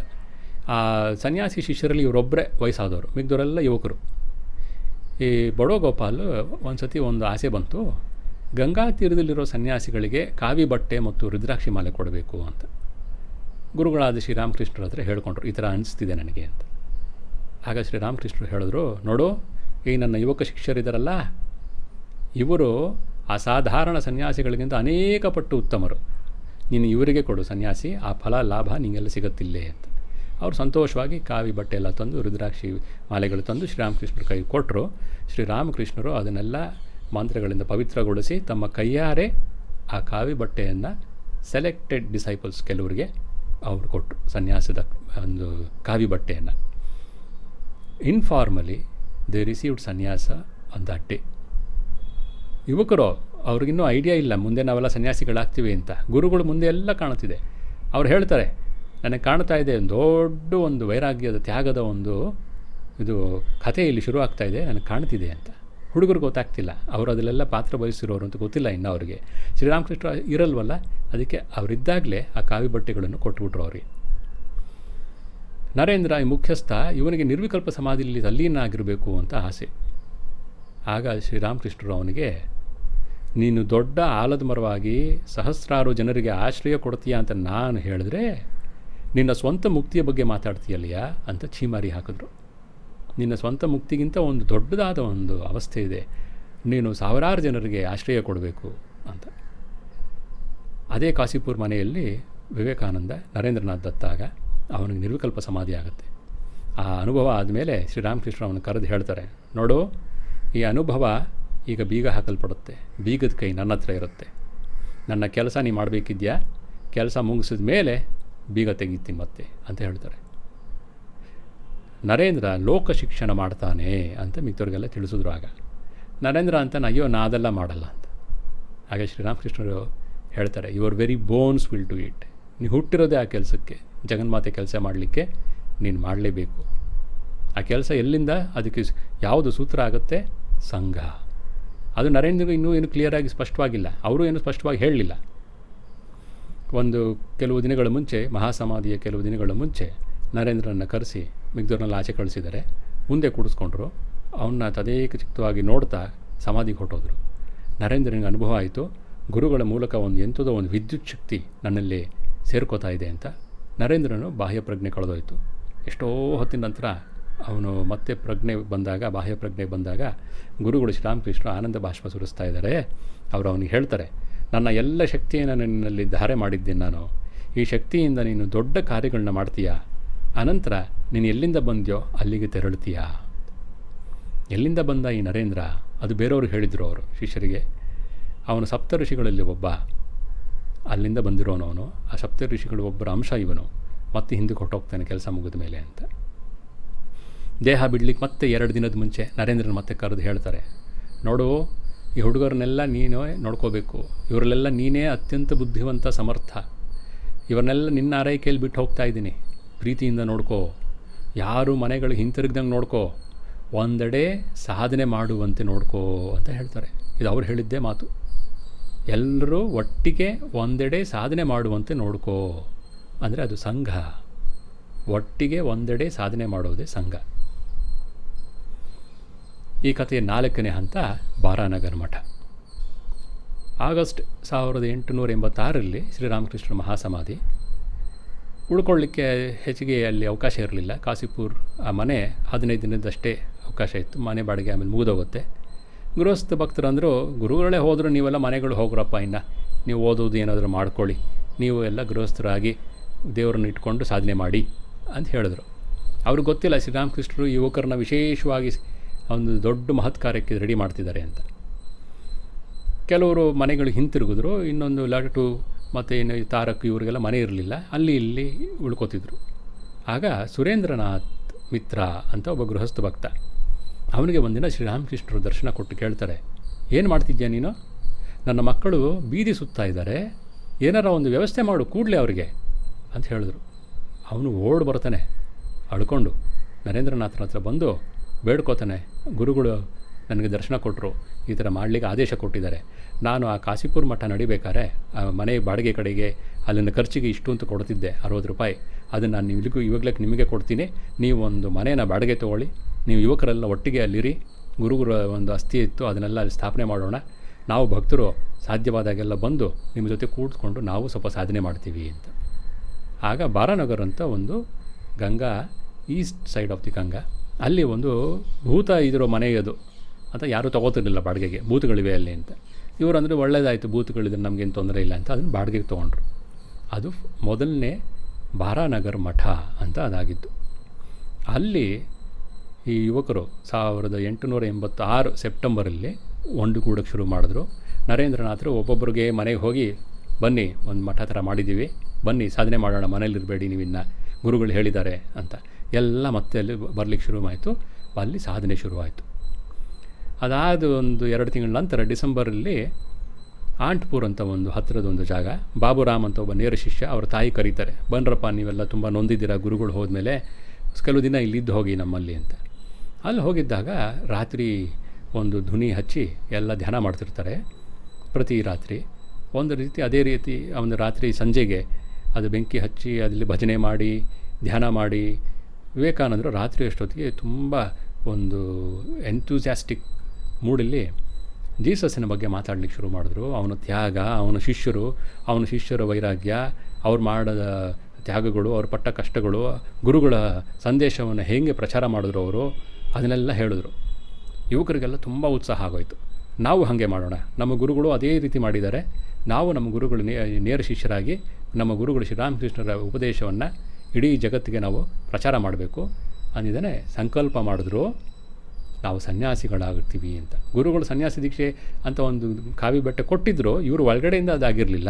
ಆ ಸನ್ಯಾಸಿ ಶಿಷ್ಯರಲ್ಲಿ ಇವರೊಬ್ಬರೇ ವಯಸ್ಸಾದವರು, ಮಿಗ್ದವರೆಲ್ಲ ಯುವಕರು. ಈ ಬಡೋಗೋಪಾಲ್ ಒಂದು ಸತಿ ಒಂದು ಆಸೆ ಬಂತು, ಗಂಗಾ ತೀರದಲ್ಲಿರೋ ಸನ್ಯಾಸಿಗಳಿಗೆ ಕಾವಿ ಬಟ್ಟೆ ಮತ್ತು ರುದ್ರಾಕ್ಷಿ ಮಾಲೆ ಕೊಡಬೇಕು ಅಂತ. ಗುರುಗಳಾದ ಶ್ರೀರಾಮಕೃಷ್ಣರ ಹತ್ರ ಹೇಳ್ಕೊಂಡ್ರು, ಈ ಥರ ಅನಿಸ್ತಿದೆ ನನಗೆ ಅಂತ. ಆಗ ಶ್ರೀರಾಮಕೃಷ್ಣರು ಹೇಳಿದ್ರು, ನೋಡು, ಈ ನನ್ನ ಯುವಕ ಶಿಷ್ಯರಿದ್ದಾರಲ್ಲ, ಇವರು ಅಸಾಧಾರಣ ಸನ್ಯಾಸಿಗಳಿಗಿಂತ ಅನೇಕ ಪಟ್ಟು ಉತ್ತಮರು. ನೀನು ಇವರಿಗೆ ಕೊಡು ಸನ್ಯಾಸಿ, ಆ ಫಲ ಲಾಭ ನಿಮಗೆಲ್ಲ ಸಿಗುತ್ತಿಲ್ಲೇ ಅಂತ. ಅವರು ಸಂತೋಷವಾಗಿ ಕಾವಿ ಬಟ್ಟೆ ಎಲ್ಲ ತಂದು, ರುದ್ರಾಕ್ಷಿ ಮಾಲೆಗಳು ತಂದು ಶ್ರೀರಾಮಕೃಷ್ಣರ ಕೈ ಕೊಟ್ಟರು. ಶ್ರೀರಾಮಕೃಷ್ಣರು ಅದನ್ನೆಲ್ಲ ಮಂತ್ರಗಳಿಂದ ಪವಿತ್ರಗೊಳಿಸಿ ತಮ್ಮ ಕೈಯಾರೆ ಆ ಕಾವಿ ಬಟ್ಟೆಯನ್ನು ಸೆಲೆಕ್ಟೆಡ್ ಡಿಸೈಪಲ್ಸ್ ಕೆಲವರಿಗೆ ಅವರು ಕೊಟ್ಟರು, ಸನ್ಯಾಸದ ಒಂದು ಕಾವಿ ಬಟ್ಟೆಯನ್ನು. ಇನ್ಫಾರ್ಮಲಿ ದೇ ರಿಸೀವ್ಡ್ ಸನ್ಯಾಸ ಆನ್ ದಟ್ ಡೇ. ಯುವಕರು, ಅವ್ರಿಗಿನ್ನೂ ಐಡಿಯಾ ಇಲ್ಲ ಮುಂದೆ ನಾವೆಲ್ಲ ಸನ್ಯಾಸಿಗಳಾಗ್ತೀವಿ ಅಂತ. ಗುರುಗಳು ಮುಂದೆ ಎಲ್ಲ ಕಾಣುತ್ತಿದೆ. ಅವ್ರು ಹೇಳ್ತಾರೆ, ನನಗೆ ಕಾಣ್ತಾ ಇದೆ ದೊಡ್ಡ ಒಂದು ವೈರಾಗ್ಯದ, ತ್ಯಾಗದ ಒಂದು ಇದು ಕಥೆ ಇಲ್ಲಿ ಶುರು ಆಗ್ತಾ ಇದೆ, ನನಗೆ ಕಾಣ್ತಿದೆ ಅಂತ. ಹುಡುಗರಿಗೆ ಗೊತ್ತಾಗ್ತಿಲ್ಲ, ಅವರು ಅದಲ್ಲೆಲ್ಲ ಪಾತ್ರ ವಹಿಸಿರೋರು ಅಂತ ಗೊತ್ತಿಲ್ಲ ಇನ್ನು ಅವರಿಗೆ. ಶ್ರೀರಾಮಕೃಷ್ಣ ಇರಲ್ವಲ್ಲ, ಅದಕ್ಕೆ ಅವರಿದ್ದಾಗಲೇ ಆ ಕಾವಿ ಬಟ್ಟೆಗಳನ್ನು ಕೊಟ್ಬಿಟ್ರು ಅವರಿಗೆ. ನರೇಂದ್ರ ಈ ಮುಖ್ಯಸ್ಥ, ಇವನಿಗೆ ನಿರ್ವಿಕಲ್ಪ ಸಮಾಧಿಯಲ್ಲಿ ತಲ್ಲೀನ ಆಗಿರಬೇಕು ಅಂತ ಆಸೆ. ಆಗ ಶ್ರೀರಾಮಕೃಷ್ಣರು ಅವನಿಗೆ, ನೀನು ದೊಡ್ಡ ಆಲದ ಮರವಾಗಿ ಸಹಸ್ರಾರು ಜನರಿಗೆ ಆಶ್ರಯ ಕೊಡ್ತೀಯಾ ಅಂತ ನಾನು ಹೇಳಿದ್ರೆ, ನಿನ್ನ ಸ್ವಂತ ಮುಕ್ತಿಯ ಬಗ್ಗೆ ಮಾತಾಡ್ತೀಯಲ್ಲಿಯಾ ಅಂತ ಛೀಮಾರಿ ಹಾಕಿದ್ರು. ನಿನ್ನ ಸ್ವಂತ ಮುಕ್ತಿಗಿಂತ ಒಂದು ದೊಡ್ಡದಾದ ಒಂದು ಅವಸ್ಥೆ ಇದೆ, ನೀನು ಸಾವಿರಾರು ಜನರಿಗೆ ಆಶ್ರಯ ಕೊಡಬೇಕು ಅಂತ. ಅದೇ ಕಾಶಿಪುರ ಮನೆಯಲ್ಲಿ ವಿವೇಕಾನಂದ ನರೇಂದ್ರನಾಥ್ ದತ್ತಾಗ ಅವನಿಗೆ ನಿರ್ವಿಕಲ್ಪ ಸಮಾಧಿ ಆಗುತ್ತೆ. ಆ ಅನುಭವ ಆದಮೇಲೆ ಶ್ರೀರಾಮಕೃಷ್ಣ ಅವನು ಕರೆದು ಹೇಳ್ತಾರೆ, ನೋಡು, ಈ ಅನುಭವ ಈಗ ಬೀಗ ಹಾಕಲ್ಪಡುತ್ತೆ, ಬೀಗದ ಕೈ ನನ್ನ ಹತ್ರ ಇರುತ್ತೆ. ನನ್ನ ಕೆಲಸ ನೀ ಮಾಡಬೇಕಿದ್ಯಾ, ಕೆಲಸ ಮುಗಿಸಿದ ಮೇಲೆ ಬೀಗ ತೆಗಿತೀನಿ ಮತ್ತೆ ಅಂತ ಹೇಳ್ತಾರೆ. ನರೇಂದ್ರ ಲೋಕ ಶಿಕ್ಷಣ ಮಾಡ್ತಾನೆ ಅಂತ ಮಿಕ್ಕವ್ರಿಗೆಲ್ಲ ತಿಳಿಸಿದ್ರು. ಆಗ ನರೇಂದ್ರ ಅಂತ ಅಯ್ಯೋ ನಾ ಅದೆಲ್ಲ ಮಾಡಲ್ಲ ಅಂತ. ಹಾಗೆ ಶ್ರೀರಾಮಕೃಷ್ಣರು ಹೇಳ್ತಾರೆ, your very bones will to it. ನೀವು ಹುಟ್ಟಿರೋದೇ ಆ ಕೆಲಸಕ್ಕೆ, ಜಗನ್ಮಾತೆ ಕೆಲಸ ಮಾಡಲಿಕ್ಕೆ ನೀನು ಮಾಡಲೇಬೇಕು. ಆ ಕೆಲಸ ಎಲ್ಲಿಂದ, ಅದಕ್ಕೆ ಯಾವುದು ಸೂತ್ರ ಆಗುತ್ತೆ? ಸಂಘ. ಅದು ನರೇಂದ್ರಗೂ ಇನ್ನೂ ಏನು ಕ್ಲಿಯರಾಗಿ ಸ್ಪಷ್ಟವಾಗಿಲ್ಲ, ಅವರು ಏನು ಸ್ಪಷ್ಟವಾಗಿ ಹೇಳಲಿಲ್ಲ. ಕೆಲವು ದಿನಗಳ ಮುಂಚೆ, ಮಹಾಸಮಾಧಿಯ ಕೆಲವು ದಿನಗಳ ಮುಂಚೆ ನರೇಂದ್ರನ ಕರೆಸಿ ಮಿಗ್ದೂರಿನಲ್ಲಿ ಆಚೆ ಕಳಿಸಿದ್ದಾರೆ. ಮುಂದೆ ಕೂಡಿಸ್ಕೊಂಡ್ರು. ಅವನ್ನ ತದೇಕ ಚಿತ್ತವಾಗಿ ನೋಡ್ತಾ ಸಮಾಧಿಗೆ ಹೊರಟೋದ್ರು. ನರೇಂದ್ರನಿಗೆ ಅನುಭವ ಆಯಿತು, ಗುರುಗಳ ಮೂಲಕ ಎಂಥದೋ ಒಂದು ವಿದ್ಯುತ್ ಶಕ್ತಿ ನನ್ನಲ್ಲಿ ಸೇರ್ಕೋತಾ ಇದೆ ಅಂತ. ನರೇಂದ್ರನು ಬಾಹ್ಯ ಪ್ರಜ್ಞೆ ಕಳೆದೋಯ್ತು. ಎಷ್ಟೋ ಹೊತ್ತಿನ ನಂತರ ಅವನು ಮತ್ತೆ ಬಾಹ್ಯ ಪ್ರಜ್ಞೆ ಬಂದಾಗ ಗುರುಗಳು ಶ್ರೀರಾಮಕೃಷ್ಣ ಆನಂದ ಬಾಷ್ಪ ಸುರಿಸ್ತಾ ಇದ್ದಾರೆ. ಅವರು ಅವನಿಗೆ ಹೇಳ್ತಾರೆ, ನನ್ನ ಎಲ್ಲ ಶಕ್ತಿಯನ್ನು ನಿನ್ನಲ್ಲಿ ಧಾರೆ ಮಾಡಿದ್ದೀನಿ ನಾನು. ಈ ಶಕ್ತಿಯಿಂದ ನೀನು ದೊಡ್ಡ ಕಾರ್ಯಗಳನ್ನ ಮಾಡ್ತೀಯಾ. ಅನಂತರ ನೀನು ಎಲ್ಲಿಂದ ಬಂದ್ಯೋ ಅಲ್ಲಿಗೆ ತೆರಳ್ತೀಯಾ. ಎಲ್ಲಿಂದ ಬಂದ ಈ ನರೇಂದ್ರ? ಅದು ಬೇರೆಯವ್ರಿಗೆ ಹೇಳಿದರು ಅವರು ಶಿಷ್ಯರಿಗೆ. ಅವನು ಸಪ್ತ ಋಷಿಗಳಲ್ಲಿ ಒಬ್ಬ, ಅಲ್ಲಿಂದ ಬಂದಿರೋನವನು. ಆ ಸಪ್ತ ಋಷಿಗಳು ಒಬ್ಬರ ಅಂಶ ಇವನು. ಮತ್ತೆ ಹಿಂದಕ್ಕೆ ಹೊರಟೋಗ್ತಾನೆ ಕೆಲಸ ಮುಗಿದ ಮೇಲೆ ಅಂತ. ದೇಹ ಬಿಡ್ಲಿಕ್ಕೆ ಮತ್ತೆ 2 ದಿನದ ಮುಂಚೆ ನರೇಂದ್ರನ ಮತ್ತೆ ಕರೆದು ಹೇಳ್ತಾರೆ, ನೋಡು, ಈ ಹುಡುಗರನ್ನೆಲ್ಲ ನೀನು ನೋಡ್ಕೋಬೇಕು. ಇವರಲ್ಲೆಲ್ಲ ನೀನೇ ಅತ್ಯಂತ ಬುದ್ಧಿವಂತ, ಸಮರ್ಥ. ಇವರನ್ನೆಲ್ಲ ನಿನ್ನ ಆರೈಕೆಯಲ್ಲಿ ಬಿಟ್ಟು ಹೋಗ್ತಾ ಇದ್ದೀನಿ. ಪ್ರೀತಿಯಿಂದ ನೋಡ್ಕೋ. ಯಾರು ಮನೆಗಳಿಗೆ ಹಿಂತಿರುಗ್ದಂಗೆ ನೋಡ್ಕೋ. ಒಂದೆಡೆ ಸಾಧನೆ ಮಾಡುವಂತೆ ನೋಡ್ಕೋ ಅಂತ ಹೇಳ್ತಾರೆ. ಇದು ಅವ್ರು ಹೇಳಿದ್ದೇ ಮಾತು. ಎಲ್ಲರೂ ಒಟ್ಟಿಗೆ ಒಂದೆಡೆ ಸಾಧನೆ ಮಾಡುವಂತೆ ನೋಡ್ಕೋ ಅಂದರೆ ಅದು ಸಂಘ. ಒಟ್ಟಿಗೆ ಒಂದೆಡೆ ಸಾಧನೆ ಮಾಡೋದೇ ಸಂಘ. ಈ ಕಥೆಯ 4ನೇ ಹಂತ ಬಾರಾನಗರ ಮಠ. ಆಗಸ್ಟ್ 1886ರಲ್ಲಿ ಶ್ರೀರಾಮಕೃಷ್ಣ ಮಹಾಸಮಾಧಿ. ಉಳ್ಕೊಳ್ಳಿಕ್ಕೆ ಹೆಚ್ಚಿಗೆ ಅಲ್ಲಿ ಅವಕಾಶ ಇರಲಿಲ್ಲ. ಕಾಸಿಪುರ್ ಆ ಮನೆ 15 ದಿನದಷ್ಟೇ ಅವಕಾಶ ಇತ್ತು. ಮನೆ ಬಾಡಿಗೆ ಆಮೇಲೆ ಮುಗಿದೋಗುತ್ತೆ. ಗೃಹಸ್ಥ ಭಕ್ತರು ಅಂದರು, ಗುರುಗಳೇ ಹೋದರೂ ನೀವೆಲ್ಲ ಮನೆಗಳು ಹೋಗ್ರಪ್ಪ, ಇನ್ನು ನೀವು ಓದೋದು ಏನಾದರೂ ಮಾಡ್ಕೊಳ್ಳಿ, ನೀವು ಎಲ್ಲ ಗೃಹಸ್ಥರಾಗಿ ದೇವರನ್ನು ಇಟ್ಕೊಂಡು ಸಾಧನೆ ಮಾಡಿ ಅಂತ ಹೇಳಿದ್ರು. ಅವ್ರಿಗೆ ಗೊತ್ತಿಲ್ಲ ಶ್ರೀರಾಮಕೃಷ್ಣರು ಯುವಕರನ್ನ ವಿಶೇಷವಾಗಿ ಒಂದು ದೊಡ್ಡ ಮಹತ್ ಕಾರ್ಯಕ್ಕೆ ರೆಡಿ ಮಾಡ್ತಿದ್ದಾರೆ ಅಂತ. ಕೆಲವರು ಮನೆಗಳು ಹಿಂತಿರುಗಿದ್ರು. ಇನ್ನೊಂದು ಲಟು ಮತ್ತು ಇನ್ನು ತಾರಕ್ ಇವರಿಗೆಲ್ಲ ಮನೆ ಇರಲಿಲ್ಲ, ಅಲ್ಲಿ ಇಲ್ಲಿ ಉಳ್ಕೋತಿದ್ರು. ಆಗ ಸುರೇಂದ್ರನಾಥ್ ಮಿತ್ರ ಅಂತ ಒಬ್ಬ ಗೃಹಸ್ಥ ಭಕ್ತ, ಅವನಿಗೆ ಒಂದಿನ ಶ್ರೀರಾಮಕೃಷ್ಣರು ದರ್ಶನ ಕೊಟ್ಟು ಕೇಳ್ತಾರೆ, ಏನು ಮಾಡ್ತಿದ್ಯಾ ನೀನು? ನನ್ನ ಮಕ್ಕಳು ಬೀದಿ ಸುತ್ತಾ ಇದ್ದಾರೆ, ಏನಾರ ಒಂದು ವ್ಯವಸ್ಥೆ ಮಾಡು ಕೂಡಲೇ ಅವರಿಗೆ ಅಂತ ಹೇಳಿದ್ರು. ಅವನು ಓಡ್ ಬರ್ತಾನೆ ಅಳ್ಕೊಂಡು, ನರೇಂದ್ರನಾಥನ ಹತ್ರ ಬಂದು ಬೇಡ್ಕೋತಾನೆ, ಗುರುಗಳು ನನಗೆ ದರ್ಶನ ಕೊಟ್ಟರು, ಈ ಥರ ಮಾಡಲಿಕ್ಕೆ ಆದೇಶ ಕೊಟ್ಟಿದ್ದಾರೆ. ನಾನು ಆ ಕಾಸಿಪುರ ಮಠ ನಡಿಬೇಕಾದ್ರೆ ಆ ಮನೆ ಬಾಡಿಗೆ ಕಡೆಗೆ ಅಲ್ಲಿನ ಖರ್ಚಿಗೆ ಇಷ್ಟು ಅಂತ ಕೊಡ್ತಿದ್ದೆ, 60 ರೂಪಾಯಿ. ಅದನ್ನು ನಾನು ಇವಾಗಲೇ ನಿಮಗೆ ಕೊಡ್ತೀನಿ. ನೀವು ಒಂದು ಮನೇನ ಬಾಡಿಗೆ ತೊಗೊಳ್ಳಿ, ನೀವು ಯುವಕರೆಲ್ಲ ಒಟ್ಟಿಗೆ ಅಲ್ಲಿರಿ. ಗುರುಗಳ ಒಂದು ಅಸ್ಥಿ ಇತ್ತು, ಅದನ್ನೆಲ್ಲ ಅಲ್ಲಿ ಸ್ಥಾಪನೆ ಮಾಡೋಣ. ನಾವು ಭಕ್ತರು ಸಾಧ್ಯವಾದಾಗೆಲ್ಲ ಬಂದು ನಿಮ್ಮ ಜೊತೆ ಕೂತ್ಕೊಂಡು ನಾವು ಸ್ವಲ್ಪ ಸಾಧನೆ ಮಾಡ್ತೀವಿ ಅಂತ. ಆಗ ಬಾರಾನಗರ್ ಅಂತ ಒಂದು Ganga, East side of the Ganga, ಅಲ್ಲಿ ಒಂದು ಭೂತ ಇದಿರೋ ಮನೆ ಅದು ಅಂತ ಯಾರೂ ತೊಗೋತಿರಲಿಲ್ಲ ಬಾಡಿಗೆಗೆ, ಭೂತಗಳಿವೆ ಅಲ್ಲಿ ಅಂತ. ಇವರು ಅಂದರೆ ಒಳ್ಳೆಯದಾಯಿತು, ಭೂತಗಳಿದ್ರೆ ನಮಗೇನು ತೊಂದರೆ ಇಲ್ಲ ಅಂತ ಅದನ್ನು ಬಾಡಿಗೆಗೆ ತೊಗೊಂಡ್ರು. ಅದು ಮೊದಲನೇ ಬಾರಾನಗರ್ ಮಠ ಅಂತ ಅದಾಗಿತ್ತು. ಅಲ್ಲಿ ಈ ಯುವಕರು 1886 ಸೆಪ್ಟೆಂಬರಲ್ಲಿ ಒಂದುಗೂಡಕ್ಕೆ ಶುರು ಮಾಡಿದ್ರು. ನರೇಂದ್ರನಾಥರು ಒಬ್ಬೊಬ್ಬರಿಗೆ ಮನೆಗೆ ಹೋಗಿ, ಬನ್ನಿ ಒಂದು ಮಠ ಥರ ಮಾಡಿದ್ದೀವಿ, ಬನ್ನಿ ಸಾಧನೆ ಮಾಡೋಣ, ಮನೇಲಿರಬೇಡಿ ನೀವಿನ್ನ, ಗುರುಗಳು ಹೇಳಿದ್ದಾರೆ ಅಂತ ಎಲ್ಲ ಮತ್ತೆ ಅಲ್ಲಿ ಬರಲಿಕ್ಕೆ ಶುರುವಾಯಿತು. ಅಲ್ಲಿ ಸಾಧನೆ ಶುರುವಾಯಿತು. ಅದಾದ ಒಂದು 2 ತಿಂಗಳ ನಂತರ ಡಿಸೆಂಬರಲ್ಲಿ ಆಂಟ್ಪುರ್ ಅಂತ ಒಂದು ಹತ್ತಿರದ ಒಂದು ಜಾಗ, ಬಾಬುರಾಮ್ ಅಂತ ಒಬ್ಬ ನೇರ ಶಿಷ್ಯ, ಅವರ ತಾಯಿ ಕರೀತಾರೆ, ಬನ್ರಪ್ಪ ನೀವೆಲ್ಲ ತುಂಬ ನೊಂದಿದ್ದೀರಾ, ಗುರುಗಳು ಹೋದ್ಮೇಲೆ ಕೆಲವು ದಿನ ಇಲ್ಲಿದ್ದು ಹೋಗಿ ನಮ್ಮಲ್ಲಿ ಅಂತ. ಅಲ್ಲಿ ಹೋಗಿದ್ದಾಗ ರಾತ್ರಿ ಒಂದು ಧ್ವನಿ ಹಚ್ಚಿ ಎಲ್ಲ ಧ್ಯಾನ ಮಾಡ್ತಿರ್ತಾರೆ ಪ್ರತಿ ರಾತ್ರಿ. ಒಂದು ರೀತಿ ಅದೇ ರೀತಿ ಒಂದು ರಾತ್ರಿ ಸಂಜೆಗೆ ಅದು ಬೆಂಕಿ ಹಚ್ಚಿ ಅದರಲ್ಲಿ ಭಜನೆ ಮಾಡಿ ಧ್ಯಾನ ಮಾಡಿ, ವಿವೇಕಾನಂದರು ರಾತ್ರಿ ಅಷ್ಟೊತ್ತಿಗೆ ತುಂಬ ಒಂದು ಎಂಥೂಸಿಯಾಸ್ಟಿಕ್ ಮೂಡಲ್ಲಿ ಜೀಸಸ್ಸಿನ ಬಗ್ಗೆ ಮಾತಾಡಲಿಕ್ಕೆ ಶುರು ಮಾಡಿದ್ರು. ಅವನ ತ್ಯಾಗ, ಅವನ ಶಿಷ್ಯರ ವೈರಾಗ್ಯ, ಅವ್ರು ಮಾಡಿದ ತ್ಯಾಗಗಳು, ಅವ್ರು ಪಟ್ಟ ಕಷ್ಟಗಳು, ಗುರುಗಳ ಸಂದೇಶವನ್ನು ಹೇಗೆ ಪ್ರಚಾರ ಮಾಡಿದ್ರು ಅವರು, ಅದನ್ನೆಲ್ಲ ಹೇಳಿದ್ರು. ಯುವಕರಿಗೆಲ್ಲ ತುಂಬ ಉತ್ಸಾಹ ಆಗೋಯಿತು. ನಾವು ಹಾಗೆ ಮಾಡೋಣ, ನಮ್ಮ ಗುರುಗಳು ಅದೇ ರೀತಿ ಮಾಡಿದ್ದಾರೆ, ನಾವು ನಮ್ಮ ಗುರುಗಳು ನೇರ ಶಿಷ್ಯರಾಗಿ ನಮ್ಮ ಗುರುಗಳು ಶ್ರೀರಾಮಕೃಷ್ಣರ ಉಪದೇಶವನ್ನು ಇಡೀ ಜಗತ್ತಿಗೆ ನಾವು ಪ್ರಚಾರ ಮಾಡಬೇಕು ಅಂದಿದ್ದಾನೆ ಸಂಕಲ್ಪ ಮಾಡಿದ್ರು. ನಾವು ಸನ್ಯಾಸಿಗಳಾಗ್ತೀವಿ ಅಂತ. ಗುರುಗಳು ಸನ್ಯಾಸಿ ದೀಕ್ಷೆ ಅಂತ ಒಂದು ಕಾವಿ ಬಟ್ಟೆ ಕೊಟ್ಟಿದ್ದರು, ಇವರು ಒಳಗಡೆಯಿಂದ ಅದಾಗಿರಲಿಲ್ಲ.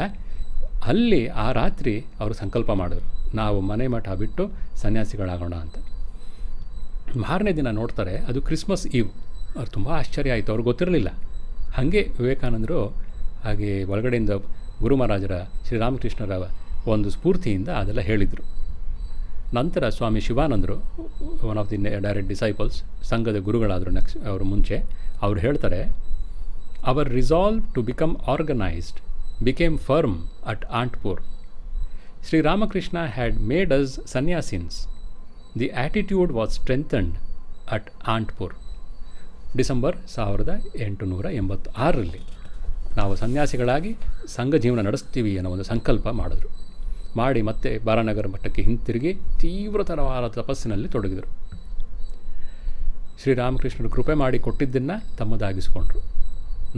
ಅಲ್ಲಿ ಆ ರಾತ್ರಿ ಅವರು ಸಂಕಲ್ಪ ಮಾಡಿದ್ರು, ನಾವು ಮನೆ ಮಠ ಬಿಟ್ಟು ಸನ್ಯಾಸಿಗಳಾಗೋಣ ಅಂತ. ಮಾರನೇ ದಿನ ನೋಡ್ತಾರೆ, ಅದು ಕ್ರಿಸ್ಮಸ್ ಈವ್. ಅವ್ರು ತುಂಬ ಆಶ್ಚರ್ಯ ಆಯಿತು, ಅವ್ರಿಗೆ ಗೊತ್ತಿರಲಿಲ್ಲ. ಹಾಗೆ ವಿವೇಕಾನಂದರು ಹಾಗೆ ಒಳಗಡೆಯಿಂದ ಗುರು ಮಹಾರಾಜರ ಶ್ರೀರಾಮಕೃಷ್ಣರ ಒಂದು ಸ್ಫೂರ್ತಿಯಿಂದ ಅದೆಲ್ಲ ಹೇಳಿದರು. ನಂತರ ಸ್ವಾಮಿ ಶಿವಾನಂದರು, one of the direct disciples, ಸಂಘದ ಗುರುಗಳಾದರು ಅವರು ಮುಂಚೆ, ಅವರು ಹೇಳ್ತಾರೆ, our resolve to become organised became firm at Antpur Sri Ramakrishna had made us sannyasins. The attitude was strengthened at Antpur. December 1886ರಲ್ಲಿ ನಾವು ಸನ್ಯಾಸಿಗಳಾಗಿ ಸಂಘ ಜೀವನ ನಡೆಸ್ತೀವಿ ಅನ್ನೋ ಒಂದು ಸಂಕಲ್ಪ ಮಾಡಿದ್ರು. ಮಾಡಿ ಮತ್ತೆ ಬಾರಾನಗರ ಮಠಕ್ಕೆ ಹಿಂತಿರುಗಿ ತೀವ್ರತರವಾದ ತಪಸ್ಸಿನಲ್ಲಿ ತೊಡಗಿದರು. ಶ್ರೀರಾಮಕೃಷ್ಣರು ಕೃಪೆ ಮಾಡಿ ಕೊಟ್ಟಿದ್ದನ್ನು ತಮ್ಮದಾಗಿಸಿಕೊಂಡ್ರು.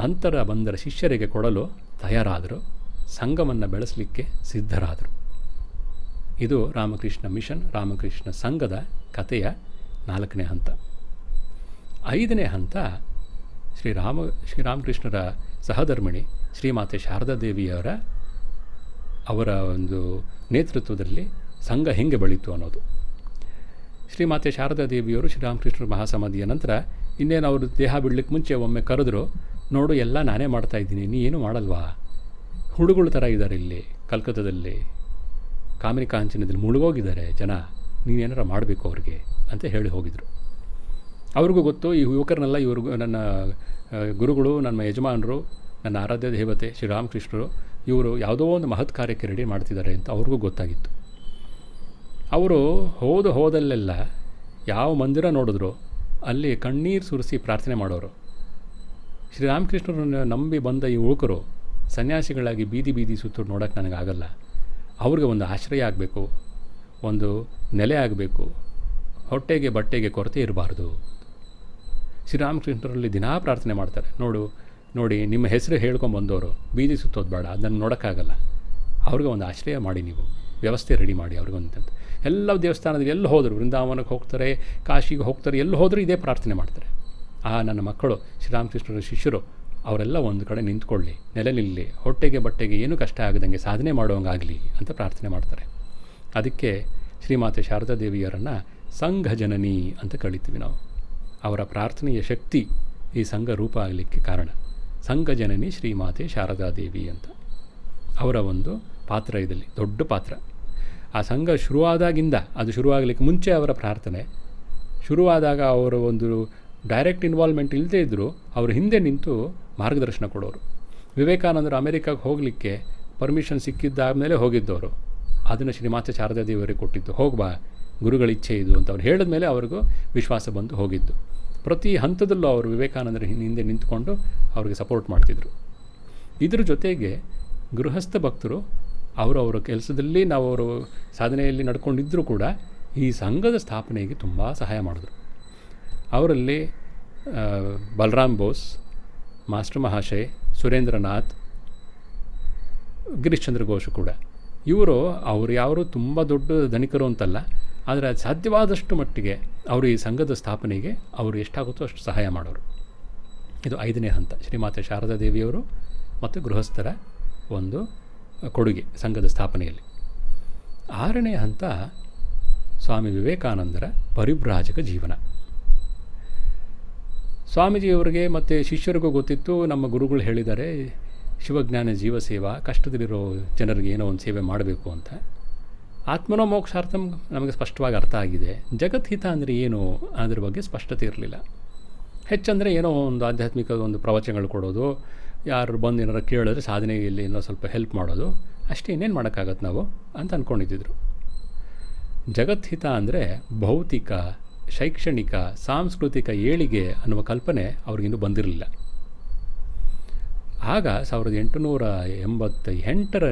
ನಂತರ ಬಂದರ ಶಿಷ್ಯರಿಗೆ ಕೊಡಲು ತಯಾರಾದರು. ಸಂಘವನ್ನು ಬೆಳೆಸಲಿಕ್ಕೆ ಸಿದ್ಧರಾದರು. ಇದು ರಾಮಕೃಷ್ಣ ಮಿಷನ್, ರಾಮಕೃಷ್ಣ ಸಂಘದ ಕಥೆಯ 4ನೇ ಹಂತ. 5ನೇ ಹಂತ ಶ್ರೀರಾಮಕೃಷ್ಣರ ಸಹಧರ್ಮಿಣಿ ಶ್ರೀಮಾತೆ ಶಾರದಾ ದೇವಿಯವರ ಅವರ ಒಂದು ನೇತೃತ್ವದಲ್ಲಿ ಸಂಘ ಹೆಂಗೆ ಬೆಳೀತು ಅನ್ನೋದು. ಶ್ರೀಮಾತೆ ಶಾರದಾ ದೇವಿಯವರು ಶ್ರೀರಾಮಕೃಷ್ಣರ ಮಹಾಸಮಾಧಿಯ ನಂತರ ಇನ್ನೇನು ಅವರು ದೇಹ ಬಿಡಲಿಕ್ಕೆ ಮುಂಚೆ ಒಮ್ಮೆ ಕರೆದ್ರು, ನೋಡು ಎಲ್ಲ ನಾನೇ ಮಾಡ್ತಾಯಿದ್ದೀನಿ, ನೀ ಏನೂ ಮಾಡಲ್ವಾ, ಹುಡುಗಗಳ ಥರ ಇದ್ದಾರೆ ಇಲ್ಲಿ ಕಲ್ಕತ್ತಾದಲ್ಲಿ, ಕಾಮಿನಿ ಕಾಂಚನದಲ್ಲಿ ಮುಳುಗೋಗಿದ್ದಾರೆ ಜನ, ನೀನೇನಾರ ಮಾಡಬೇಕು ಅವ್ರಿಗೆ ಅಂತ ಹೇಳಿ ಹೋಗಿದ್ರು. ಅವ್ರಿಗೂ ಗೊತ್ತು ಈ ಯುವಕರನ್ನೆಲ್ಲ ಇವ್ರಿಗೂ ನನ್ನ ಗುರುಗಳು, ನನ್ನ ಯಜಮಾನರು, ನನ್ನ ಆರಾಧ್ಯ ದೇವತೆ ಶ್ರೀರಾಮಕೃಷ್ಣರು, ಇವರು ಯಾವುದೋ ಒಂದು ಮಹತ್ ಕಾರ್ಯಕ್ಕೆ ರೆಡಿ ಮಾಡ್ತಿದ್ದಾರೆ ಅಂತ ಅವ್ರಿಗೂ ಗೊತ್ತಾಗಿತ್ತು. ಅವರು ಹೋದಲ್ಲೆಲ್ಲ ಯಾವ ಮಂದಿರ ನೋಡಿದ್ರು ಅಲ್ಲಿ ಕಣ್ಣೀರು ಸುರಿಸಿ ಪ್ರಾರ್ಥನೆ ಮಾಡೋರು. ಶ್ರೀರಾಮಕೃಷ್ಣರನ್ನು ನಂಬಿ ಬಂದ ಈ ಯುವಕರು ಸನ್ಯಾಸಿಗಳಾಗಿ ಬೀದಿ ಬೀದಿ ಸುತ್ತೋರು ನೋಡೋಕ್ಕೆ ನನಗಾಗಲ್ಲ, ಅವ್ರಿಗೆ ಒಂದು ಆಶ್ರಯ ಆಗಬೇಕು, ಒಂದು ನೆಲೆ ಆಗಬೇಕು, ಹೊಟ್ಟೆಗೆ ಬಟ್ಟೆಗೆ ಕೊರತೆ ಇರಬಾರ್ದು. ಶ್ರೀರಾಮಕೃಷ್ಣರಲ್ಲಿ ದಿನಾ ಪ್ರಾರ್ಥನೆ ಮಾಡ್ತಾರೆ, ನೋಡಿ ನಿಮ್ಮ ಹೆಸರು ಹೇಳ್ಕೊಂಬಂದವರು ಬೀದಿ ಸುತ್ತೋದು ಬೇಡ, ಅದನ್ನು ನೋಡೋಕ್ಕಾಗಲ್ಲ, ಅವ್ರಿಗೆ ಒಂದು ಆಶ್ರಯ ಮಾಡಿ, ನೀವು ವ್ಯವಸ್ಥೆ ರೆಡಿ ಮಾಡಿ ಅವ್ರಿಗೊಂದು. ಎಲ್ಲ ದೇವಸ್ಥಾನದಲ್ಲಿ ಎಲ್ಲಿ ಹೋದರು, ವೃಂದಾವನಕ್ಕೆ ಹೋಗ್ತಾರೆ, ಕಾಶಿಗೆ ಹೋಗ್ತಾರೆ, ಎಲ್ಲಿ ಹೋದರೂ ಇದೇ ಪ್ರಾರ್ಥನೆ ಮಾಡ್ತಾರೆ. ನನ್ನ ಮಕ್ಕಳು ಶ್ರೀರಾಮಕೃಷ್ಣರ ಶಿಷ್ಯರು ಅವರೆಲ್ಲ ಒಂದು ಕಡೆ ನಿಂತ್ಕೊಳ್ಳಿ, ನೆಲೆ ನಿಲ್ಲಿ, ಹೊಟ್ಟೆಗೆ ಬಟ್ಟೆಗೆ ಏನೂ ಕಷ್ಟ ಆಗದಂಗೆ ಸಾಧನೆ ಮಾಡೋಂಗಾಗಲಿ ಅಂತ ಪ್ರಾರ್ಥನೆ ಮಾಡ್ತಾರೆ. ಅದಕ್ಕೆ ಶ್ರೀಮಾತೆ ಶಾರದಾ ದೇವಿಯರನ್ನು ಸಂಘ ಜನನಿ ಅಂತ ಕರಿತೀವಿ ನಾವು. ಅವರ ಪ್ರಾರ್ಥನೆಯ ಶಕ್ತಿ ಈ ಸಂಘ ರೂಪ ಆಗಲಿಕ್ಕೆ ಕಾರಣ. ಸಂಘ ಜನನಿ ಶ್ರೀಮಾತೆ ಶಾರದಾ ದೇವಿ ಅಂತ ಅವರ ಒಂದು ಪಾತ್ರ ಇದರಲ್ಲಿ ದೊಡ್ಡ ಪಾತ್ರ. ಆ ಸಂಘ ಶುರುವಾದಾಗಿಂದ, ಅದು ಶುರುವಾಗಲಿಕ್ಕೆ ಮುಂಚೆ ಅವರ ಪ್ರಾರ್ಥನೆ ಶುರುವಾದಾಗ ಅವರು ಒಂದು ಡೈರೆಕ್ಟ್ ಇನ್ವಾಲ್ವ್ಮೆಂಟ್ ಇಲ್ಲದೇ ಇದ್ದರೂ ಅವರು ಹಿಂದೆ ನಿಂತು ಮಾರ್ಗದರ್ಶನ ಕೊಡೋರು. ವಿವೇಕಾನಂದರು ಅಮೆರಿಕಾಗೆ ಹೋಗಲಿಕ್ಕೆ ಪರ್ಮಿಷನ್ ಸಿಕ್ಕಿದ್ದಾದಮೇಲೆ ಹೋಗಿದ್ದವರು, ಅದನ್ನು ಶ್ರೀಮಾತೆ ಶಾರದಾ ದೇವಿಯವರಿಗೆ ಕೊಟ್ಟಿದ್ದು. ಹೋಗ್ಬಾ, ಗುರುಗಳ ಇಚ್ಛೆ ಇದು ಅಂತ ಅವ್ರು ಹೇಳಿದ ಮೇಲೆ ಅವ್ರಿಗೂ ವಿಶ್ವಾಸ ಬಂದು ಹೋಗಿದ್ದು. ಪ್ರತಿ ಹಂತದಲ್ಲೂ ಅವರು ವಿವೇಕಾನಂದರ ಹಿಂದೆ ನಿಂತುಕೊಂಡು ಅವ್ರಿಗೆ ಸಪೋರ್ಟ್ ಮಾಡ್ತಿದ್ರು. ಇದ್ರ ಜೊತೆಗೆ ಗೃಹಸ್ಥ ಭಕ್ತರು ಅವರವರ ಕೆಲಸದಲ್ಲಿ ನಾವು ಅವರು ಸಾಧನೆಯಲ್ಲಿ ನಡ್ಕೊಂಡಿದ್ದರೂ ಕೂಡ ಈ ಸಂಘದ ಸ್ಥಾಪನೆಗೆ ತುಂಬ ಸಹಾಯ ಮಾಡಿದ್ರು. ಅವರಲ್ಲಿ ಬಲರಾಮ್ ಬೋಸ್, ಮಾಸ್ಟರ್ ಮಹಾಶಯ್, ಸುರೇಂದ್ರನಾಥ್, ಗಿರೀಶ್ ಚಂದ್ರ ಘೋಷ್ ಕೂಡ. ಅವರು ಯಾರು ತುಂಬ ದೊಡ್ಡ ಧನಿಕರು ಅಂತಲ್ಲ, ಆದರೆ ಅದು ಸಾಧ್ಯವಾದಷ್ಟು ಮಟ್ಟಿಗೆ ಅವರು ಈ ಸಂಘದ ಸ್ಥಾಪನೆಗೆ ಅವರು ಎಷ್ಟಾಗುತ್ತೋ ಅಷ್ಟು ಸಹಾಯ ಮಾಡೋರು. ಇದು 5ನೇ ಹಂತ, ಶ್ರೀಮಾತೆ ಶಾರದಾ ದೇವಿಯವರು ಮತ್ತು ಗೃಹಸ್ಥರ ಒಂದು ಕೊಡುಗೆ ಸಂಘದ ಸ್ಥಾಪನೆಯಲ್ಲಿ. 6ನೇ ಹಂತ ಸ್ವಾಮಿ ವಿವೇಕಾನಂದರ ಪರಿವ್ರಾಜಕ ಜೀವನ. ಸ್ವಾಮೀಜಿಯವರಿಗೆ ಮತ್ತು ಶಿಷ್ಯರಿಗೂ ಗೊತ್ತಿತ್ತು, ನಮ್ಮ ಗುರುಗಳು ಹೇಳಿದ್ದಾರೆ ಶಿವಜ್ಞಾನ ಜೀವಸೇವಾ, ಕಷ್ಟದಲ್ಲಿರೋ ಜನರಿಗೆ ಏನೋ ಒಂದು ಸೇವೆ ಮಾಡಬೇಕು ಅಂತ. ಆತ್ಮನೋ ಮೋಕ್ಷಾರ್ಥಂ ನಮಗೆ ಸ್ಪಷ್ಟವಾಗಿ ಅರ್ಥ ಆಗಿದೆ. ಜಗದ್ಹಿತ ಅಂದರೆ ಏನು ಅದ್ರ ಬಗ್ಗೆ ಸ್ಪಷ್ಟತೆ ಇರಲಿಲ್ಲ. ಹೆಚ್ಚಂದರೆ ಏನೋ ಒಂದು ಆಧ್ಯಾತ್ಮಿಕ ಒಂದು ಪ್ರವಚನಗಳು ಕೊಡೋದು, ಯಾರು ಬಂದು ಏನಾರು ಕೇಳಿದ್ರೆ ಸಾಧನೆಯಲ್ಲಿ ಏನೋ ಸ್ವಲ್ಪ ಹೆಲ್ಪ್ ಮಾಡೋದು, ಅಷ್ಟೇ, ಇನ್ನೇನು ಮಾಡೋಕ್ಕಾಗತ್ತೆ ನಾವು ಅಂತ ಅಂದ್ಕೊಂಡಿದ್ದರು. ಜಗದ್ಹಿತ ಅಂದರೆ ಭೌತಿಕ, ಶೈಕ್ಷಣಿಕ, ಸಾಂಸ್ಕೃತಿಕ ಏಳಿಗೆ ಅನ್ನುವ ಕಲ್ಪನೆ ಅವ್ರಿಗಿನ್ನೂ ಬಂದಿರಲಿಲ್ಲ. ಆಗ 1888ರ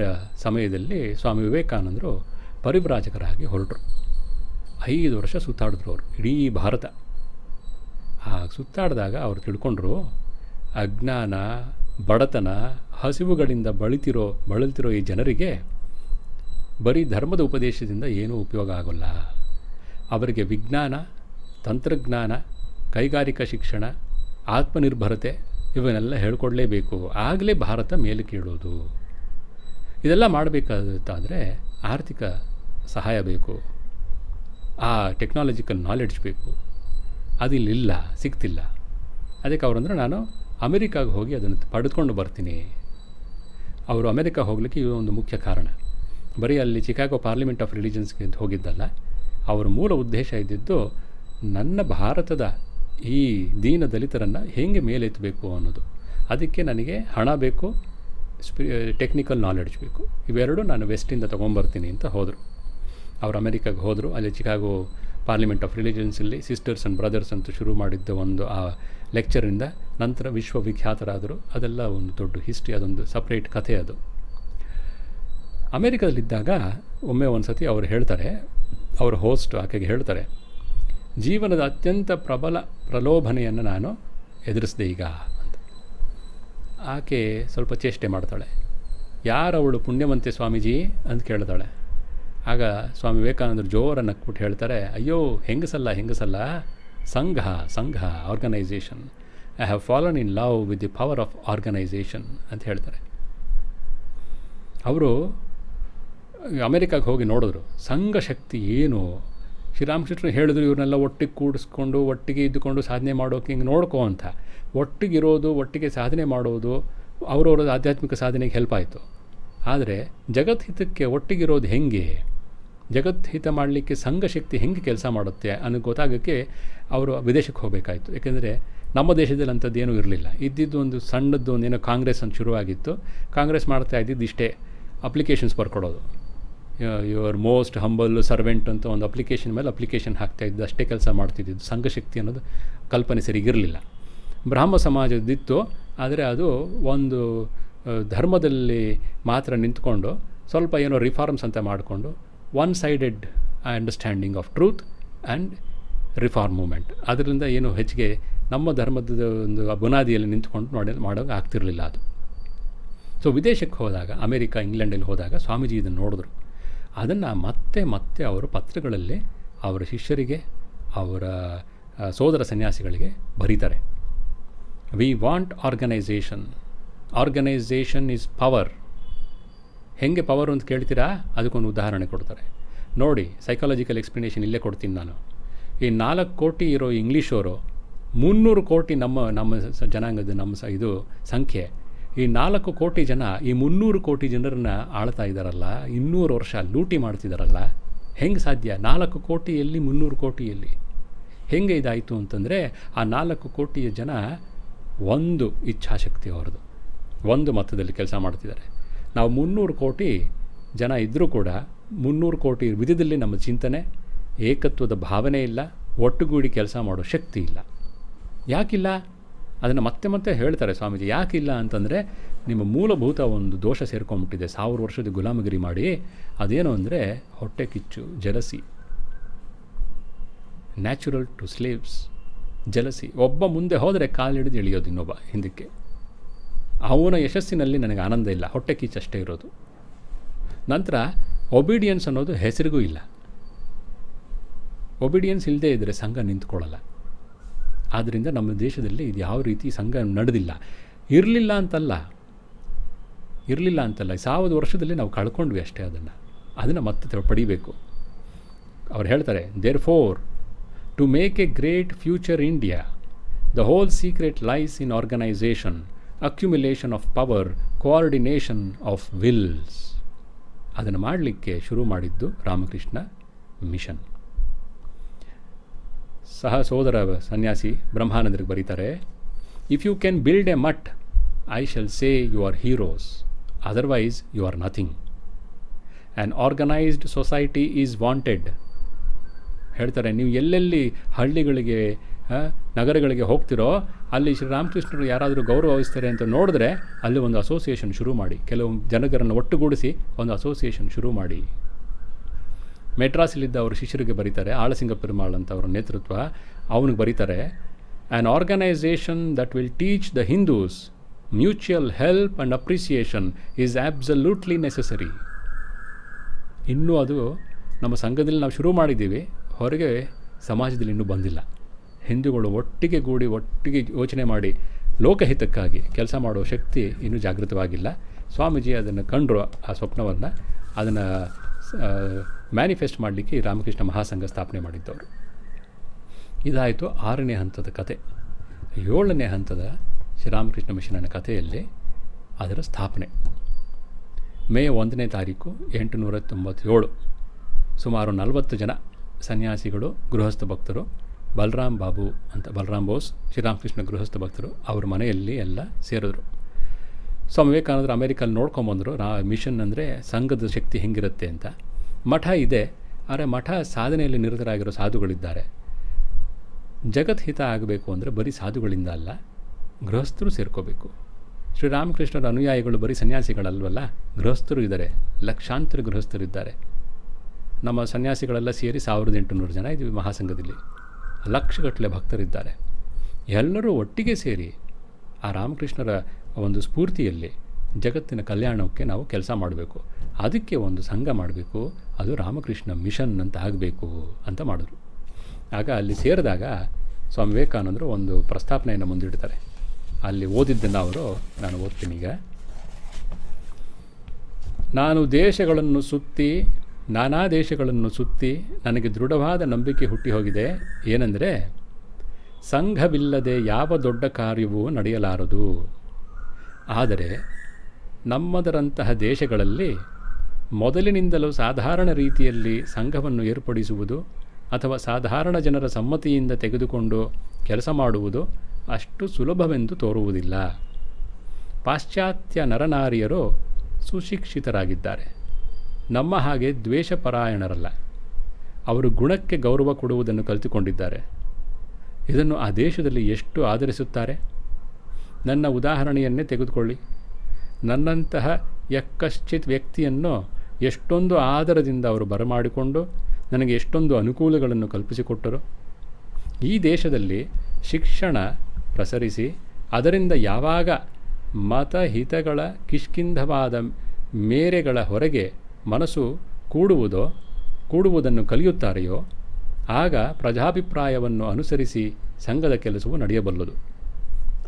ಸಮಯದಲ್ಲಿ ಸ್ವಾಮಿ ವಿವೇಕಾನಂದರು ಪರಿವ್ರಾಜಕರಾಗಿ ಹೊರಟರು. 5 ವರ್ಷ ಸುತ್ತಾಡಿದ್ರು ಅವರು ಇಡೀ ಭಾರತ. ಸುತ್ತಾಡಿದಾಗ ಅವರು ತಿಳ್ಕೊಂಡ್ರು, ಅಜ್ಞಾನ, ಬಡತನ, ಹಸಿವುಗಳಿಂದ ಬಳಲ್ತಿರೋ ಈ ಜನರಿಗೆ ಬರೀ ಧರ್ಮದ ಉಪದೇಶದಿಂದ ಏನೂ ಉಪಯೋಗ ಆಗೋಲ್ಲ. ಅವರಿಗೆ ವಿಜ್ಞಾನ, ತಂತ್ರಜ್ಞಾನ, ಕೈಗಾರಿಕಾ ಶಿಕ್ಷಣ, ಆತ್ಮನಿರ್ಭರತೆ ಇವನ್ನೆಲ್ಲ ಹೇಳ್ಕೊಡ್ಲೇಬೇಕು. ಆಗಲೇ ಭಾರತ ಮೇಲೆ ಕೇಳೋದು. ಇದೆಲ್ಲ ಮಾಡಬೇಕಾದ್ರೆ ಆರ್ಥಿಕ ಸಹಾಯ ಬೇಕು, ಆ ಟೆಕ್ನಾಲಜಿಕಲ್ ನಾಲೆಡ್ಜ್ ಬೇಕು. ಅದಿಲ್ಲಿಲ್ಲ, ಸಿಗ್ತಿಲ್ಲ. ಅದಕ್ಕೆ ಅವರಂದ್ರೆ ನಾನು ಅಮೆರಿಕಾಗೆ ಹೋಗಿ ಅದನ್ನು ಪಡೆದುಕೊಂಡು ಬರ್ತೀನಿ. ಅವರು ಅಮೆರಿಕ ಹೋಗಲಿಕ್ಕೆ ಇದು ಒಂದು ಮುಖ್ಯ ಕಾರಣ. ಬರೀ ಅಲ್ಲಿ ಚಿಕಾಗೋ ಪಾರ್ಲಿಮೆಂಟ್ ಆಫ್ ರಿಲಿಜನ್ಸ್ಗೆ ಅಂತ ಹೋಗಿದ್ದಲ್ಲ, ಅವರ ಮೂಲ ಉದ್ದೇಶ ಇದ್ದಿದ್ದು ನನ್ನ ಭಾರತದ ಈ ದೀನ ದಲಿತರನ್ನು ಹೇಗೆ ಮೇಲೆತ್ತಬೇಕು ಅನ್ನೋದು. ಅದಕ್ಕೆ ನನಗೆ ಹಣ ಬೇಕು, ಟೆಕ್ನಿಕಲ್ ನಾಲೆಡ್ಜ್ ಬೇಕು. ಇವೆರಡು ನಾನು ವೆಸ್ಟಿಂದ ತೊಗೊಂಬರ್ತೀನಿ ಅಂತ ಹೋದರು. ಅವರು ಅಮೆರಿಕಾಗೆ ಹೋದರು. ಅಲ್ಲಿ ಚಿಕಾಗೋ ಪಾರ್ಲಿಮೆಂಟ್ ಆಫ್ ರಿಲಿಜನ್ಸಲ್ಲಿ ಸಿಸ್ಟರ್ಸ್ ಆ್ಯಂಡ್ ಬ್ರದರ್ಸ್ ಅಂತ ಶುರು ಮಾಡಿದ್ದ ಒಂದು ಆ ಲೆಕ್ಚರಿಂದ ನಂತರ ವಿಶ್ವವಿಖ್ಯಾತರಾದರು. ಅದೆಲ್ಲ ಒಂದು ದೊಡ್ಡ ಹಿಸ್ಟ್ರಿ, ಅದೊಂದು ಸಪ್ರೇಟ್ ಕಥೆ ಅದು. ಅಮೇರಿಕಾದಲ್ಲಿದ್ದಾಗ ಒಮ್ಮೆ ಒಂದು ಸತಿ ಅವರು ಹೇಳ್ತಾರೆ, ಅವರ ಹೋಸ್ಟ್ ಆಕೆಗೆ ಹೇಳ್ತಾರೆ, ಜೀವನದ ಅತ್ಯಂತ ಪ್ರಬಲ ಪ್ರಲೋಭನೆಯನ್ನು ನಾನು ಎದುರಿಸಿದೆ ಈಗ ಅಂತ. ಆಕೆ ಸ್ವಲ್ಪ ಚೇಷ್ಟೆ ಮಾಡ್ತಾಳೆ. ಯಾರವಳು ಪುಣ್ಯವಂತೆ ಸ್ವಾಮೀಜಿ ಅಂತ ಕೇಳ್ತಾಳೆ. ಆಗ ಸ್ವಾಮಿ ವಿವೇಕಾನಂದರು ಜೋರನ್ನು ನಕ್ಬಿಟ್ಟು ಹೇಳ್ತಾರೆ, ಅಯ್ಯೋ ಹೆಂಗಸಲ್ಲ, ಸಂಘ organisation. I have fallen in love with the power of organisation ಅಂತ ಹೇಳ್ತಾರೆ. ಅವರು ಅಮೆರಿಕಾಗೆ ಹೋಗಿ ನೋಡಿದ್ರು ಸಂಘ ಶಕ್ತಿ ಏನು. ಶ್ರೀರಾಮಕೃಷ್ಣರು ಹೇಳಿದ್ರು ಇವ್ರನ್ನೆಲ್ಲ ಒಟ್ಟಿಗೆ ಕೂಡಿಸ್ಕೊಂಡು ಒಟ್ಟಿಗೆ ಇದ್ದುಕೊಂಡು ಸಾಧನೆ ಮಾಡೋಕೆ ಹಿಂಗೆ ನೋಡ್ಕೋ ಅಂತ. ಒಟ್ಟಿಗಿರೋದು, ಒಟ್ಟಿಗೆ ಸಾಧನೆ ಮಾಡೋದು ಅವರವರ ಆಧ್ಯಾತ್ಮಿಕ ಸಾಧನೆಗೆ ಹೆಲ್ಪ್ ಆಯಿತು. ಆದರೆ ಜಗದ್ಹಿತಕ್ಕೆ ಒಟ್ಟಿಗಿರೋದು ಹೆಂಗೆ, ಜಗದ್ಹಿತ ಮಾಡಲಿಕ್ಕೆ ಸಂಘಶಕ್ತಿ ಹೆಂಗೆ ಕೆಲಸ ಮಾಡುತ್ತೆ ಅನ್ನೋದು ಗೊತ್ತಾಗೋಕ್ಕೆ ಅವರು ವಿದೇಶಕ್ಕೆ ಹೋಗಬೇಕಾಯಿತು. ಯಾಕೆಂದರೆ ನಮ್ಮ ದೇಶದಲ್ಲಿ ಅಂಥದ್ದು ಏನೂ ಇರಲಿಲ್ಲ. ಇದ್ದಿದ್ದು ಒಂದು ಸಣ್ಣದ್ದು ಒಂದೇನೋ ಕಾಂಗ್ರೆಸ್ ಅಂತ ಶುರುವಾಗಿತ್ತು. ಕಾಂಗ್ರೆಸ್ ಮಾಡ್ತಾ ಇದ್ದಿದ್ದು ಇಷ್ಟೇ, ಅಪ್ಲಿಕೇಶನ್ಸ್ ಬರ್ಕೊಡೋದು. ಯುವರ್ ಮೋಸ್ಟ್ ಹಂಬಲ್ ಸರ್ವೆಂಟ್ ಅಂತ ಒಂದು ಅಪ್ಲಿಕೇಶನ್ ಮೇಲೆ ಅಪ್ಲಿಕೇಶನ್ ಹಾಕ್ತಾಯಿದ್ದು, ಅಷ್ಟೇ ಕೆಲಸ ಮಾಡ್ತಿದ್ದಿದ್ದು. ಸಂಘಶಕ್ತಿ ಅನ್ನೋದು ಕಲ್ಪನೆ ಸರಿಗಿರಲಿಲ್ಲ. ಬ್ರಾಹ್ಮ ಸಮಾಜದಿತ್ತು, ಆದರೆ ಅದು ಒಂದು ಧರ್ಮದಲ್ಲಿ ಮಾತ್ರ ನಿಂತ್ಕೊಂಡು ಸ್ವಲ್ಪ ಏನೋ ರಿಫಾರ್ಮ್ಸ್ ಅಂತ ಮಾಡಿಕೊಂಡು one sided understanding of truth and reform movement, ಅದರಿಂದ ಏನು ಹೆಚ್ಚಿಗೆ ನಮ್ಮ ಧರ್ಮದ ಒಂದು ಬುನಾದಿಯಲ್ಲಿ ನಿಂತ್ಕೊಂಡು ಮಾಡೋಕೆ ಆಗ್ತಿರಲಿಲ್ಲ ಅದು. ಸೊ ವಿದೇಶಕ್ಕೆ ಹೋದಾಗ, ಅಮೇರಿಕಾ ಇಂಗ್ಲೆಂಡಲ್ಲಿ ಹೋದಾಗ ಸ್ವಾಮೀಜಿ ಇದನ್ನು ನೋಡಿದ್ರು. ಅದನ್ನು ಮತ್ತೆ ಅವರು ಪತ್ರಗಳಲ್ಲಿ ಅವರ ಶಿಷ್ಯರಿಗೆ, ಅವರ ಸೋದರ ಸನ್ಯಾಸಿಗಳಿಗೆ ಬರೀತಾರೆ. We want organisation is power. ಹೆಂಗೆ ಪವರ್ ಅಂತ ಕೇಳ್ತೀರಾ, ಅದಕ್ಕೊಂದು ಉದಾಹರಣೆ ಕೊಡ್ತಾರೆ ನೋಡಿ. ಸೈಕಾಲಜಿಕಲ್ ಎಕ್ಸ್ಪ್ಲನೇಷನ್ ಇಲ್ಲೇ ಕೊಡ್ತೀನಿ ನಾನು. ಈ 4 ಕೋಟಿ ಇರೋ ಇಂಗ್ಲೀಷವರು 300 ಕೋಟಿ ನಮ್ಮ ಜನಾಂಗದ ಇದು ಸಂಖ್ಯೆ. ಈ 4 ಕೋಟಿ ಜನ ಈ 300 ಕೋಟಿ ಜನರನ್ನ ಆಳ್ತಾ ಇದ್ದಾರಲ್ಲ, 200 ವರ್ಷ ಲೂಟಿ ಮಾಡ್ತಿದ್ದಾರಲ್ಲ. ಹೆಂಗೆ ಸಾಧ್ಯ? 4 ಕೋಟಿಯಲ್ಲಿ 300 ಕೋಟಿಯಲ್ಲಿ ಹೆಂಗೆ ಇದಾಯಿತು ಅಂತಂದರೆ, ಆ 4 ಕೋಟಿಯ ಜನ ಒಂದು ಇಚ್ಛಾಶಕ್ತಿ ಅವ್ರದ್ದು, ಒಂದು ಮತದಲ್ಲಿ ಕೆಲಸ ಮಾಡ್ತಿದ್ದಾರೆ. ನಾವು 300 ಕೋಟಿ ಜನ ಇದ್ದರೂ ಕೂಡ 300 ಕೋಟಿ ವಿಧದಲ್ಲಿ ನಮ್ಮ ಚಿಂತನೆ, ಏಕತ್ವದ ಭಾವನೆ ಇಲ್ಲ, ಒಟ್ಟುಗೂಡಿ ಕೆಲಸ ಮಾಡೋ ಶಕ್ತಿ ಇಲ್ಲ. ಯಾಕಿಲ್ಲ? ಅದನ್ನು ಮತ್ತೆ ಹೇಳ್ತಾರೆ ಸ್ವಾಮೀಜಿ. ಯಾಕಿಲ್ಲ ಅಂತಂದರೆ, ನಿಮ್ಮ ಮೂಲಭೂತ ಒಂದು ದೋಷ ಸೇರ್ಕೊಂಡ್ಬಿಟ್ಟಿದೆ 1000 ವರ್ಷದ ಗುಲಾಮಗಿರಿ ಮಾಡಿ. ಅದೇನು ಅಂದರೆ ಹೊಟ್ಟೆ ಕಿಚ್ಚು, jealousy, natural to slaves jealousy. ಒಬ್ಬ ಮುಂದೆ ಹೋದರೆ ಕಾಲಿಡಿದು ಇಳಿಯೋದು ಇನ್ನೊಬ್ಬ ಹಿಂದಕ್ಕೆ. ಅವನ ಯಶಸ್ಸಿನಲ್ಲಿ ನನಗೆ ಆನಂದ ಇಲ್ಲ, ಹೊಟ್ಟೆ ಕಿಚ್ಚಷ್ಟೇ ಇರೋದು. ನಂತರ ಒಬಿಡಿಯನ್ಸ್ ಅನ್ನೋದು ಹೆಸರಿಗೂ ಇಲ್ಲ. ಒಬಿಡಿಯನ್ಸ್ ಇಲ್ಲದೆ ಇದ್ದರೆ ಸಂಘ ನಿಂತ್ಕೊಳ್ಳಲ್ಲ. ಆದ್ದರಿಂದ ನಮ್ಮ ದೇಶದಲ್ಲಿ ಇದು ಯಾವ ರೀತಿ ಸಂಘ ನಡೆದಿಲ್ಲ. ಇರಲಿಲ್ಲ ಅಂತಲ್ಲ, 1000 ವರ್ಷದಲ್ಲಿ ನಾವು ಕಳ್ಕೊಂಡ್ವಿ ಅಷ್ಟೇ. ಅದನ್ನು ಮತ್ತೆ ಪಡಿಬೇಕು. ಅವ್ರು ಹೇಳ್ತಾರೆ, therefore to make a great future India the whole secret lies in organisation, accumulation of power, coordination of wills. ಅದನ್ನು ಮಾಡಲಿಕ್ಕೆ ಶುರು ಮಾಡಿದ್ದು ರಾಮಕೃಷ್ಣ ಮಿಷನ್. ಸಹ ಸೋದರ ಸನ್ಯಾಸಿ ಬ್ರಹ್ಮಾನಂದರಿಗೆ ಬರೀತಾರೆ, if you can build a math I shall say you are heroes, otherwise you are nothing. An organised society is wanted. ಹೇಳ್ತಾರೆ, ನೀವು ಎಲ್ಲೆಲ್ಲಿ ಹಳ್ಳಿಗಳಿಗೆ ನಗರಗಳಿಗೆ ಹೋಗ್ತಿರೋ ಅಲ್ಲಿ ಶ್ರೀರಾಮಕೃಷ್ಣರು ಯಾರಾದರೂ ಗೌರವಿಸ್ತಾರೆ ಅಂತ ನೋಡಿದ್ರೆ ಅಲ್ಲಿ ಒಂದು ಅಸೋಸಿಯೇಷನ್ ಶುರು ಮಾಡಿ, ಕೆಲವು ಜನಗರನ್ನು ಒಟ್ಟುಗೂಡಿಸಿ ಒಂದು ಅಸೋಸಿಯೇಷನ್ ಶುರು ಮಾಡಿ. ಮೆಡ್ರಾಸಲ್ಲಿದ್ದ ಅವರು ಶಿಷ್ಯರಿಗೆ ಬರೀತಾರೆ, ಆಳಸಿಂಗ ಪೆರುಮಾಳ್ ಅಂತ ಅವರ ನೇತೃತ್ವ, ಅವನಿಗೆ ಬರೀತಾರೆ, an organisation that will teach the Hindus mutual help and appreciation is absolutely necessary. ಇನ್ನೂ ಅದು ನಮ್ಮ ಸಂಘದಲ್ಲಿ ನಾವು ಶುರು ಮಾಡಿದ್ದೀವಿ, ಹೊರಗೆ ಸಮಾಜದಲ್ಲಿ ಇನ್ನೂ ಬಂದಿಲ್ಲ. ಹಿಂದೂಗಳು ಒಟ್ಟಿಗೆ ಗೂಡಿ ಒಟ್ಟಿಗೆ ಯೋಚನೆ ಮಾಡಿ ಲೋಕಹಿತಕ್ಕಾಗಿ ಕೆಲಸ ಮಾಡೋ ಶಕ್ತಿ ಇನ್ನೂ ಜಾಗೃತವಾಗಿಲ್ಲ. ಸ್ವಾಮೀಜಿ ಅದನ್ನು ಕಂಡರು, ಆ ಸ್ವಪ್ನವನ್ನು, ಅದನ್ನು ಮ್ಯಾನಿಫೆಸ್ಟ್ ಮಾಡಲಿಕ್ಕೆ ಈ ರಾಮಕೃಷ್ಣ ಮಹಾಸಂಘ ಸ್ಥಾಪನೆ ಮಾಡಿದ್ದವರು. ಇದಾಯಿತು 6ನೇ ಹಂತದ ಕತೆ. 7ನೇ ಹಂತದ ಶ್ರೀರಾಮಕೃಷ್ಣ ಮಿಷನ್ನ ಕಥೆಯಲ್ಲಿ ಅದರ ಸ್ಥಾಪನೆ ಮೇ 1ನೇ ತಾರೀಕು 1897. ಸುಮಾರು 40 ಜನ ಸನ್ಯಾಸಿಗಳು, ಗೃಹಸ್ಥ ಭಕ್ತರು, ಬಲರಾಮ್ ಬೋಸ್ ಶ್ರೀರಾಮಕೃಷ್ಣ ಗೃಹಸ್ಥ ಭಕ್ತರು ಅವ್ರ ಮನೆಯಲ್ಲಿ ಎಲ್ಲ ಸೇರಿದ್ರು. ಸ್ವಾಮಿ ವಿವೇಕಾನಂದರು ಅಮೇರಿಕಲ್ಲಿ ನೋಡ್ಕೊಂಬಂದರು ಮಿಷನ್ ಅಂದರೆ ಸಂಘದ ಶಕ್ತಿ ಹೆಂಗಿರುತ್ತೆ ಅಂತ. ಮಠ ಇದೆ, ಆದರೆ ಮಠ ಸಾಧನೆಯಲ್ಲಿ ನಿರತರಾಗಿರೋ ಸಾಧುಗಳಿದ್ದಾರೆ. ಜಗತ್ ಹಿತ ಆಗಬೇಕು ಅಂದರೆ ಬರೀ ಸಾಧುಗಳಿಂದ ಅಲ್ಲ, ಗೃಹಸ್ಥರು ಸೇರ್ಕೋಬೇಕು. ಶ್ರೀರಾಮಕೃಷ್ಣರ ಅನುಯಾಯಿಗಳು ಬರೀ ಸನ್ಯಾಸಿಗಳಲ್ವಲ್ಲ, ಗೃಹಸ್ಥರು ಇದ್ದಾರೆ, ಲಕ್ಷಾಂತರ ಗೃಹಸ್ಥರಿದ್ದಾರೆ. ನಮ್ಮ ಸನ್ಯಾಸಿಗಳೆಲ್ಲ ಸೇರಿ 1800 ಜನ ಇದ್ದೀವಿ ಮಹಾಸಂಘದಲ್ಲಿ, ಲಕ್ಷಗಟ್ಟಲೆ ಭಕ್ತರಿದ್ದಾರೆ. ಎಲ್ಲರೂ ಒಟ್ಟಿಗೆ ಸೇರಿ ಆ ರಾಮಕೃಷ್ಣರ ಒಂದು ಸ್ಫೂರ್ತಿಯಲ್ಲಿ ಜಗತ್ತಿನ ಕಲ್ಯಾಣಕ್ಕೆ ನಾವು ಕೆಲಸ ಮಾಡಬೇಕು. ಅದಕ್ಕೆ ಒಂದು ಸಂಘ ಮಾಡಬೇಕು, ಅದು ರಾಮಕೃಷ್ಣ ಮಿಷನ್ ಅಂತ ಆಗಬೇಕು ಅಂತ ಮಾಡಿದ್ರು. ಆಗ ಅಲ್ಲಿ ಸೇರಿದಾಗ ಸ್ವಾಮಿ ವಿವೇಕಾನಂದರು ಒಂದು ಪ್ರಸ್ತಾಪನೆಯನ್ನು ಮುಂದಿಡ್ತಾರೆ. ಅಲ್ಲಿ ಓದಿದ್ದನ್ನು ನಾನು ಓದ್ತೀನಿ ಈಗ. ನಾನು ನಾನಾ ದೇಶಗಳನ್ನು ಸುತ್ತಿ ನನಗೆ ದೃಢವಾದ ನಂಬಿಕೆ ಹುಟ್ಟಿ ಹೋಗಿದೆ. ಏನೆಂದರೆ, ಸಂಘವಿಲ್ಲದೆ ಯಾವ ದೊಡ್ಡ ಕಾರ್ಯವೂ ನಡೆಯಲಾರದು. ಆದರೆ ನಮ್ಮದರಂತಹ ದೇಶಗಳಲ್ಲಿ ಮೊದಲಿನಿಂದಲೂ ಸಾಧಾರಣ ರೀತಿಯಲ್ಲಿ ಸಂಘವನ್ನು ಏರ್ಪಡಿಸುವುದು ಅಥವಾ ಸಾಧಾರಣ ಜನರ ಸಮ್ಮತಿಯಿಂದ ತೆಗೆದುಕೊಂಡು ಕೆಲಸ ಮಾಡುವುದು ಅಷ್ಟು ಸುಲಭವೆಂದು ತೋರುವುದಿಲ್ಲ. ಪಾಶ್ಚಾತ್ಯ ನರನಾರಿಯರು ಸುಶಿಕ್ಷಿತರಾಗಿದ್ದಾರೆ, ನಮ್ಮ ಹಾಗೆ ದ್ವೇಷಪರಾಯಣರಲ್ಲ. ಅವರು ಗುಣಕ್ಕೆ ಗೌರವ ಕೊಡುವುದನ್ನು ಕಲಿತುಕೊಂಡಿದ್ದಾರೆ. ಇದನ್ನು ಆ ದೇಶದಲ್ಲಿ ಎಷ್ಟು ಆದರಿಸುತ್ತಾರೆ. ನನ್ನ ಉದಾಹರಣೆಯನ್ನೇ ತೆಗೆದುಕೊಳ್ಳಿ. ನನ್ನಂತಹ ಯಕ್ಕಶ್ಚಿತ್ ವ್ಯಕ್ತಿಯನ್ನು ಎಷ್ಟೊಂದು ಆದರದಿಂದ ಅವರು ಬರಮಾಡಿಕೊಂಡು ನನಗೆ ಎಷ್ಟೊಂದು ಅನುಕೂಲಗಳನ್ನು ಕಲ್ಪಿಸಿಕೊಟ್ಟರು. ಈ ದೇಶದಲ್ಲಿ ಶಿಕ್ಷಣ ಪ್ರಸರಿಸಿ ಅದರಿಂದ ಯಾವಾಗ ಮತಹಿತಗಳ ಕಿಷ್ಕಿಂಧವಾದ ಮೇರೆಗಳ ಹೊರಗೆ ಮನಸ್ಸು ಕೂಡುವುದನ್ನು ಕಲಿಯುತ್ತಾರೆಯೋ ಆಗ ಪ್ರಜಾಭಿಪ್ರಾಯವನ್ನು ಅನುಸರಿಸಿ ಸಂಘದ ಕೆಲಸವು ನಡೆಯಬಲ್ಲದು.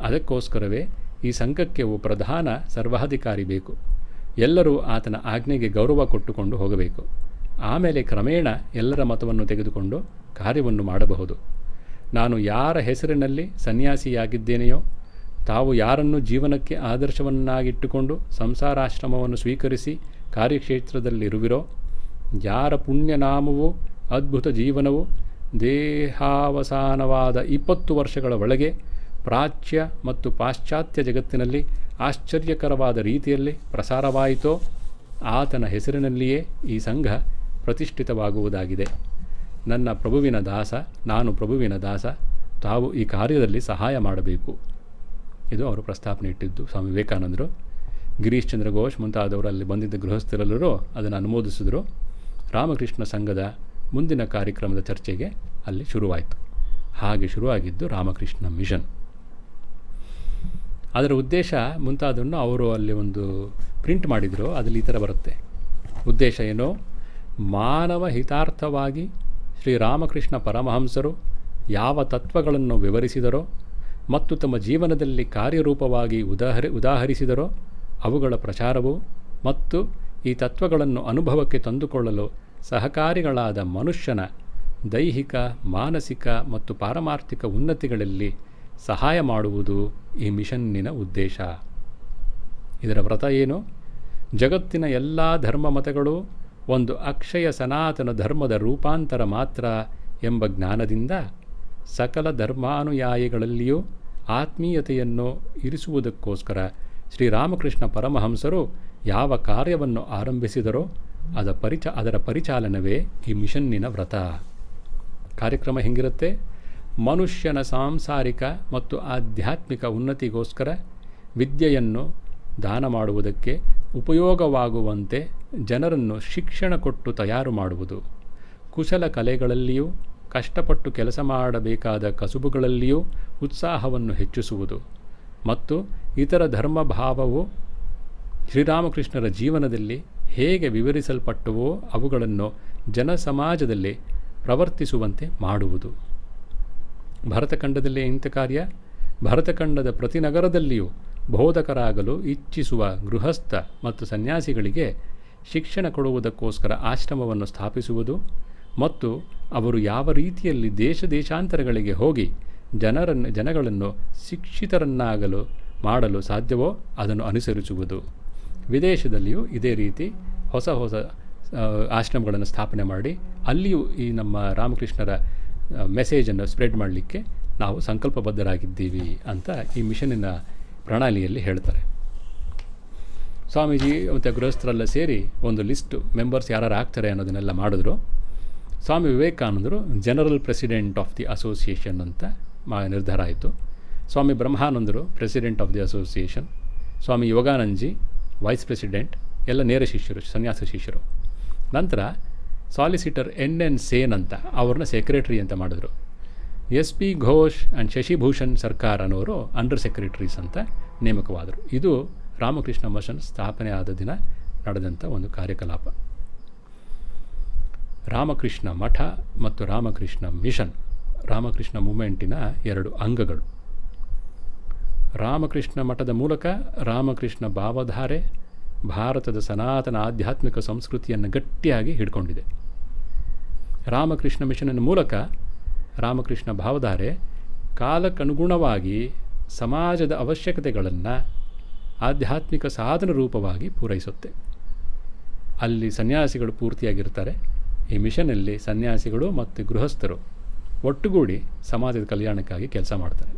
ಅದಕ್ಕೋಸ್ಕರವೇ ಈ ಸಂಘಕ್ಕೆ ಪ್ರಧಾನ ಸರ್ವಾಧಿಕಾರಿ ಬೇಕು. ಎಲ್ಲರೂ ಆತನ ಆಜ್ಞೆಗೆ ಗೌರವ ಕೊಟ್ಟುಕೊಂಡು ಹೋಗಬೇಕು. ಆಮೇಲೆ ಕ್ರಮೇಣ ಎಲ್ಲರ ಮತವನ್ನು ತೆಗೆದುಕೊಂಡು ಕಾರ್ಯವನ್ನು ಮಾಡಬಹುದು. ನಾನು ಯಾರ ಹೆಸರಿನಲ್ಲಿ ಸನ್ಯಾಸಿಯಾಗಿದ್ದೇನೆಯೋ, ತಾವು ಯಾರನ್ನು ಜೀವನಕ್ಕೆ ಆದರ್ಶವನ್ನಾಗಿಟ್ಟುಕೊಂಡು ಸಂಸಾರಾಶ್ರಮವನ್ನು ಸ್ವೀಕರಿಸಿ ಕಾರ್ಯಕ್ಷೇತ್ರದಲ್ಲಿರುವಿರೋ, ಯಾರ ಪುಣ್ಯನಾಮವೂ ಅದ್ಭುತ ಜೀವನವು ದೇಹಾವಸಾನವಾದ 20 ವರ್ಷಗಳ ಒಳಗೆ ಪ್ರಾಚ್ಯ ಮತ್ತು ಪಾಶ್ಚಾತ್ಯ ಜಗತ್ತಿನಲ್ಲಿ ಆಶ್ಚರ್ಯಕರವಾದ ರೀತಿಯಲ್ಲಿ ಪ್ರಸಾರವಾಯಿತೋ, ಆತನ ಹೆಸರಿನಲ್ಲಿಯೇ ಈ ಸಂಘ ಪ್ರತಿಷ್ಠಿತವಾಗುವುದಾಗಿದೆ. ನಾನು ಪ್ರಭುವಿನ ದಾಸ, ತಾವು ಈ ಕಾರ್ಯದಲ್ಲಿ ಸಹಾಯ ಮಾಡಬೇಕು. ಇದು ಅವರು ಪ್ರಸ್ತಾಪನೆ ಇಟ್ಟಿದ್ದು ಸ್ವಾಮಿ ವಿವೇಕಾನಂದರು. ಗಿರೀಶ್ ಚಂದ್ರ ಘೋಷ್ ಮುಂತಾದವರು ಅಲ್ಲಿ ಬಂದಿದ್ದ ಗೃಹಸ್ಥರೆಲ್ಲರೂ ಅದನ್ನು ಅನುಮೋದಿಸಿದರು. ರಾಮಕೃಷ್ಣ ಸಂಘದ ಮುಂದಿನ ಕಾರ್ಯಕ್ರಮದ ಚರ್ಚೆಗೆ ಅಲ್ಲಿ ಶುರುವಾಯಿತು. ಹಾಗೆ ಶುರುವಾಗಿದ್ದು ರಾಮಕೃಷ್ಣ ಮಿಷನ್. ಅದರ ಉದ್ದೇಶ ಮುಂತಾದನ್ನು ಅವರು ಅಲ್ಲಿ ಒಂದು ಪ್ರಿಂಟ್ ಮಾಡಿದರು. ಅದರಲ್ಲಿ ಈ ಥರ ಬರುತ್ತೆ. ಉದ್ದೇಶ ಏನೋ, ಮಾನವ ಹಿತಾರ್ಥವಾಗಿ ಶ್ರೀರಾಮಕೃಷ್ಣ ಪರಮಹಂಸರು ಯಾವ ತತ್ವಗಳನ್ನು ವಿವರಿಸಿದರೋ ಮತ್ತು ತಮ್ಮ ಜೀವನದಲ್ಲಿ ಕಾರ್ಯರೂಪವಾಗಿ ಉದಾಹರಿಸಿದರೋ ಅವುಗಳ ಪ್ರಚಾರವು ಮತ್ತು ಈ ತತ್ವಗಳನ್ನು ಅನುಭವಕ್ಕೆ ತಂದುಕೊಳ್ಳಲು ಸಹಕಾರಿಗಳಾದ ಮನುಷ್ಯನ ದೈಹಿಕ, ಮಾನಸಿಕ ಮತ್ತು ಪಾರಮಾರ್ಥಿಕ ಉನ್ನತಿಗಳಲ್ಲಿ ಸಹಾಯ ಮಾಡುವುದು ಈ ಮಿಷನ್ನಿನ ಉದ್ದೇಶ. ಇದರ ವ್ರತ ಏನು? ಜಗತ್ತಿನ ಎಲ್ಲ ಧರ್ಮ ಮತಗಳು ಒಂದು ಅಕ್ಷಯ ಸನಾತನ ಧರ್ಮದ ರೂಪಾಂತರ ಮಾತ್ರ ಎಂಬ ಜ್ಞಾನದಿಂದ ಸಕಲ ಧರ್ಮಾನುಯಾಯಿಗಳಲ್ಲಿಯೂ ಆತ್ಮೀಯತೆಯನ್ನು ಇರಿಸುವುದಕ್ಕೋಸ್ಕರ ಶ್ರೀರಾಮಕೃಷ್ಣ ಪರಮಹಂಸರು ಯಾವ ಕಾರ್ಯವನ್ನು ಆರಂಭಿಸಿದರೋ ಅದರ ಪರಿಚಾಲನವೇ ಈ ಮಿಷನ್ನಿನ ವ್ರತ. ಕಾರ್ಯಕ್ರಮ ಹೆಂಗಿರುತ್ತೆ? ಮನುಷ್ಯನ ಸಾಂಸಾರಿಕ ಮತ್ತು ಆಧ್ಯಾತ್ಮಿಕ ಉನ್ನತಿಗೋಸ್ಕರ ವಿದ್ಯೆಯನ್ನು ದಾನ ಮಾಡುವುದಕ್ಕೆ ಉಪಯೋಗವಾಗುವಂತೆ ಜನರನ್ನು ಶಿಕ್ಷಣ ಕೊಟ್ಟು ತಯಾರು ಮಾಡುವುದು, ಕುಶಲ ಕಲೆಗಳಲ್ಲಿಯೂ ಕಷ್ಟಪಟ್ಟು ಕೆಲಸ ಮಾಡಬೇಕಾದ ಕಸುಬುಗಳಲ್ಲಿಯೂ ಉತ್ಸಾಹವನ್ನು ಹೆಚ್ಚಿಸುವುದು ಮತ್ತು ಇತರ ಧರ್ಮಭಾವವು ಶ್ರೀರಾಮಕೃಷ್ಣರ ಜೀವನದಲ್ಲಿ ಹೇಗೆ ವಿವರಿಸಲ್ಪಟ್ಟವೋ ಅವುಗಳನ್ನು ಜನಸಮಾಜದಲ್ಲಿ ಪ್ರವರ್ತಿಸುವಂತೆ ಮಾಡುವುದು. ಭರತಖಂಡದಲ್ಲಿ ಇಂಥ ಕಾರ್ಯ. ಭರತಖಂಡದ ಪ್ರತಿ ನಗರದಲ್ಲಿಯೂ ಬೋಧಕರಾಗಲು ಇಚ್ಛಿಸುವ ಗೃಹಸ್ಥ ಮತ್ತು ಸನ್ಯಾಸಿಗಳಿಗೆ ಶಿಕ್ಷಣ ಕೊಡುವುದಕ್ಕೋಸ್ಕರ ಆಶ್ರಮವನ್ನು ಸ್ಥಾಪಿಸುವುದು ಮತ್ತು ಅವರು ಯಾವ ರೀತಿಯಲ್ಲಿ ದೇಶಾಂತರಗಳಿಗೆ ಹೋಗಿ ಜನಗಳನ್ನು ಶಿಕ್ಷಿತರನ್ನಾಗಲು ಮಾಡಲು ಸಾಧ್ಯವೋ ಅದನ್ನು ಅನುಸರಿಸುವುದು. ವಿದೇಶದಲ್ಲಿಯೂ ಇದೇ ರೀತಿ ಹೊಸ ಆಶ್ರಮಗಳನ್ನು ಸ್ಥಾಪನೆ ಮಾಡಿ ಅಲ್ಲಿಯೂ ಈ ನಮ್ಮ ರಾಮಕೃಷ್ಣರ ಮೆಸೇಜನ್ನು ಸ್ಪ್ರೆಡ್ ಮಾಡಲಿಕ್ಕೆ ನಾವು ಸಂಕಲ್ಪಬದ್ಧರಾಗಿದ್ದೀವಿ ಅಂತ ಈ ಮಿಷನ್ನಿನ ಪ್ರಣಾಳಿಯಲ್ಲಿ ಹೇಳ್ತಾರೆ. ಸ್ವಾಮೀಜಿ ಮತ್ತು ಗೃಹಸ್ಥರೆಲ್ಲ ಸೇರಿ ಒಂದು ಲಿಸ್ಟು ಮೆಂಬರ್ಸ್ ಯಾರು ಆಗ್ತಾರೆ ಅನ್ನೋದನ್ನೆಲ್ಲ ಮಾಡಿದ್ರು. ಸ್ವಾಮಿ ವಿವೇಕಾನಂದರು general president of the association ಅಂತ ನಿರ್ಧಾರ ಆಯಿತು. ಸ್ವಾಮಿ ಬ್ರಹ್ಮಾನಂದರು president of the association, Swami Yoganandaji vice president, ಎಲ್ಲ ನೇರ ಶಿಷ್ಯರು, ಸನ್ಯಾಸ ಶಿಷ್ಯರು. ನಂತರ ಸಾಲಿಸಿಟರ್ ಎನ್ ಸೇನ್ ಅಂತ ಅವ್ರನ್ನ ಸೆಕ್ರೆಟರಿ ಅಂತ ಮಾಡಿದ್ರು. SP ಘೋಷ್ ಆ್ಯಂಡ್ ಶಶಿಭೂಷಣ್ ಸರ್ಕಾರ್ ಅನ್ನೋರು ಅಂಡರ್ ಸೆಕ್ರೆಟರೀಸ್ ಅಂತ ನೇಮಕವಾದರು. ಇದು ರಾಮಕೃಷ್ಣ ಮಿಷನ್ ಸ್ಥಾಪನೆ ಆದ ದಿನ ನಡೆದಂಥ ಒಂದು ಕಾರ್ಯಕಲಾಪ. ರಾಮಕೃಷ್ಣ ಮಠ ಮತ್ತು ರಾಮಕೃಷ್ಣ ಮಿಷನ್, ರಾಮಕೃಷ್ಣ ಮೂಮೆಂಟಿನ 2 ಅಂಗಗಳು. ರಾಮಕೃಷ್ಣ ಮಠದ ಮೂಲಕ ರಾಮಕೃಷ್ಣ ಭಾವಧಾರೆ ಭಾರತದ ಸನಾತನ ಆಧ್ಯಾತ್ಮಿಕ ಸಂಸ್ಕೃತಿಯನ್ನು ಗಟ್ಟಿಯಾಗಿ ಹಿಡ್ಕೊಂಡಿದೆ. ರಾಮಕೃಷ್ಣ ಮಿಷನ್ನ ಮೂಲಕ ರಾಮಕೃಷ್ಣ ಭಾವಧಾರೆ ಕಾಲಕ್ಕನುಗುಣವಾಗಿ ಸಮಾಜದ ಅವಶ್ಯಕತೆಗಳನ್ನು ಆಧ್ಯಾತ್ಮಿಕ ಸಾಧನ ರೂಪವಾಗಿ ಪೂರೈಸುತ್ತೆ. ಅಲ್ಲಿ ಸನ್ಯಾಸಿಗಳು ಪೂರ್ತಿಯಾಗಿರ್ತಾರೆ. ಈ ಮಿಷನಲ್ಲಿ ಸನ್ಯಾಸಿಗಳು ಮತ್ತು ಗೃಹಸ್ಥರು ಒಟ್ಟುಗೂಡಿ ಸಮಾಜದ ಕಲ್ಯಾಣಕ್ಕಾಗಿ ಕೆಲಸ ಮಾಡ್ತಾರೆ.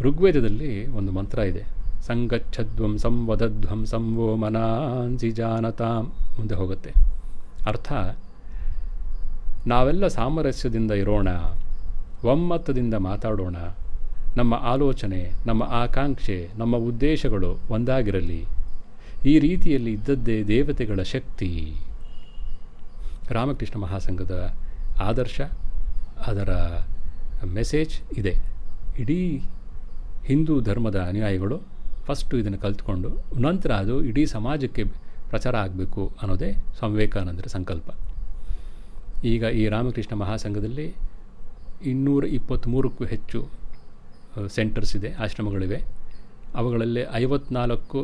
ಋಗ್ವೇದದಲ್ಲಿ ಒಂದು ಮಂತ್ರ ಇದೆ, ಸಂಗಚ್ಛಧ್ವಂ ಸಂವದಧ್ವಂ ಸಂವೋ ಮನಾಂಸಿ ಜಾನತಾಂ, ಮುಂದೆ ಹೋಗುತ್ತೆ. ಅರ್ಥ, ನಾವೆಲ್ಲ ಸಾಮರಸ್ಯದಿಂದ ಇರೋಣ, ಒಮ್ಮತದಿಂದ ಮಾತಾಡೋಣ, ನಮ್ಮ ಆಲೋಚನೆ, ನಮ್ಮ ಆಕಾಂಕ್ಷೆ, ನಮ್ಮ ಉದ್ದೇಶಗಳು ಒಂದಾಗಿರಲಿ. ಈ ರೀತಿಯಲ್ಲಿ ಇದ್ದದ್ದೇ ದೇವತೆಗಳ ಶಕ್ತಿ. ರಾಮಕೃಷ್ಣ ಮಹಾಸಂಘದ ಆದರ್ಶ, ಅದರ ಮೆಸೇಜ್ ಇದೆ. ಇಡೀ ಹಿಂದೂ ಧರ್ಮದ ಅನುಯಾಯಿಗಳು ಫಸ್ಟು ಇದನ್ನು ಕಲ್ತ್ಕೊಂಡು ನಂತರ ಅದು ಇಡೀ ಸಮಾಜಕ್ಕೆ ಪ್ರಚಾರ ಆಗಬೇಕು ಅನ್ನೋದೇ ಸ್ವಾಮಿ ವಿವೇಕಾನಂದರ ಸಂಕಲ್ಪ. ಈಗ ಈ ರಾಮಕೃಷ್ಣ ಮಹಾಸಂಘದಲ್ಲಿ 223ಕ್ಕೂ ಹೆಚ್ಚು ಸೆಂಟರ್ಸ್ ಇದೆ, ಆಶ್ರಮಗಳಿವೆ. ಅವುಗಳಲ್ಲಿ 54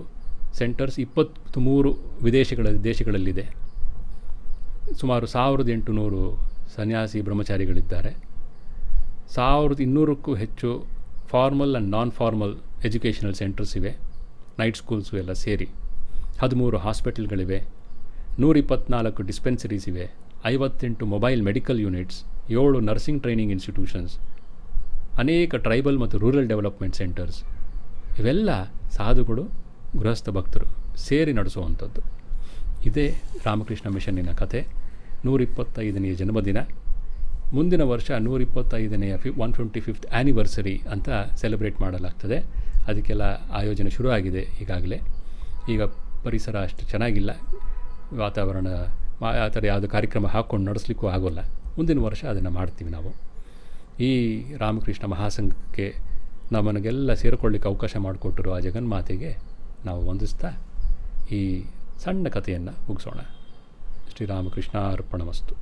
ಸೆಂಟರ್ಸ್ 23 ದೇಶಗಳಲ್ಲಿದೆ. ಸುಮಾರು 1800 ಸನ್ಯಾಸಿ ಬ್ರಹ್ಮಚಾರಿಗಳಿದ್ದಾರೆ. 1200ಕ್ಕೂ ಹೆಚ್ಚು formal and non formal educational centres ಇವೆ, ನೈಟ್ ಸ್ಕೂಲ್ಸು ಎಲ್ಲ ಸೇರಿ. 13 ಹಾಸ್ಪಿಟಲ್ಗಳಿವೆ, 124 ಡಿಸ್ಪೆನ್ಸರೀಸ್ ಇವೆ, 58 mobile medical units, 7 nursing training institutions, ಅನೇಕ ಟ್ರೈಬಲ್ ಮತ್ತು ರೂರಲ್ ಡೆವಲಪ್ಮೆಂಟ್ ಸೆಂಟರ್ಸ್. ಇವೆಲ್ಲ ಸಾಧುಗಳು, ಗೃಹಸ್ಥ ಭಕ್ತರು ಸೇರಿ ನಡೆಸುವಂಥದ್ದು. ಇದೇ ರಾಮಕೃಷ್ಣ ಮಿಷನ್ನಿನ ಕಥೆ. 125ನೇ ಜನ್ಮದಿನ. ಮುಂದಿನ ವರ್ಷ 125ನೇ 125th ಆ್ಯನಿವರ್ಸರಿ ಅಂತ ಸೆಲೆಬ್ರೇಟ್ ಮಾಡಲಾಗ್ತದೆ. ಅದಕ್ಕೆಲ್ಲ ಆಯೋಜನೆ ಶುರು ಆಗಿದೆ ಈಗಾಗಲೇ. ಈಗ ಪರಿಸರ ಅಷ್ಟು ಚೆನ್ನಾಗಿಲ್ಲ, ವಾತಾವರಣ ಆ ಥರ ಯಾವುದು ಕಾರ್ಯಕ್ರಮ ಹಾಕ್ಕೊಂಡು ನಡೆಸಲಿಕ್ಕೂ ಆಗೋಲ್ಲ. ಮುಂದಿನ ವರ್ಷ ಅದನ್ನು ಮಾಡ್ತೀವಿ ನಾವು. ಈ ರಾಮಕೃಷ್ಣ ಮಹಾಸಂಘಕ್ಕೆ ನಮ್ಮನಿಗೆಲ್ಲ ಸೇರಿಕೊಳ್ಳಿಕ್ಕೆ ಅವಕಾಶ ಮಾಡಿಕೊಟ್ಟಿರೋ ಆ ಜಗನ್ಮಾತೆಗೆ ನಾವು ವಂದಿಸ್ತಾ ಈ ಸಣ್ಣ ಕಥೆಯನ್ನು ಮುಗಿಸೋಣ. ಶ್ರೀರಾಮಕೃಷ್ಣ ಅರ್ಪಣಮಸ್ತು.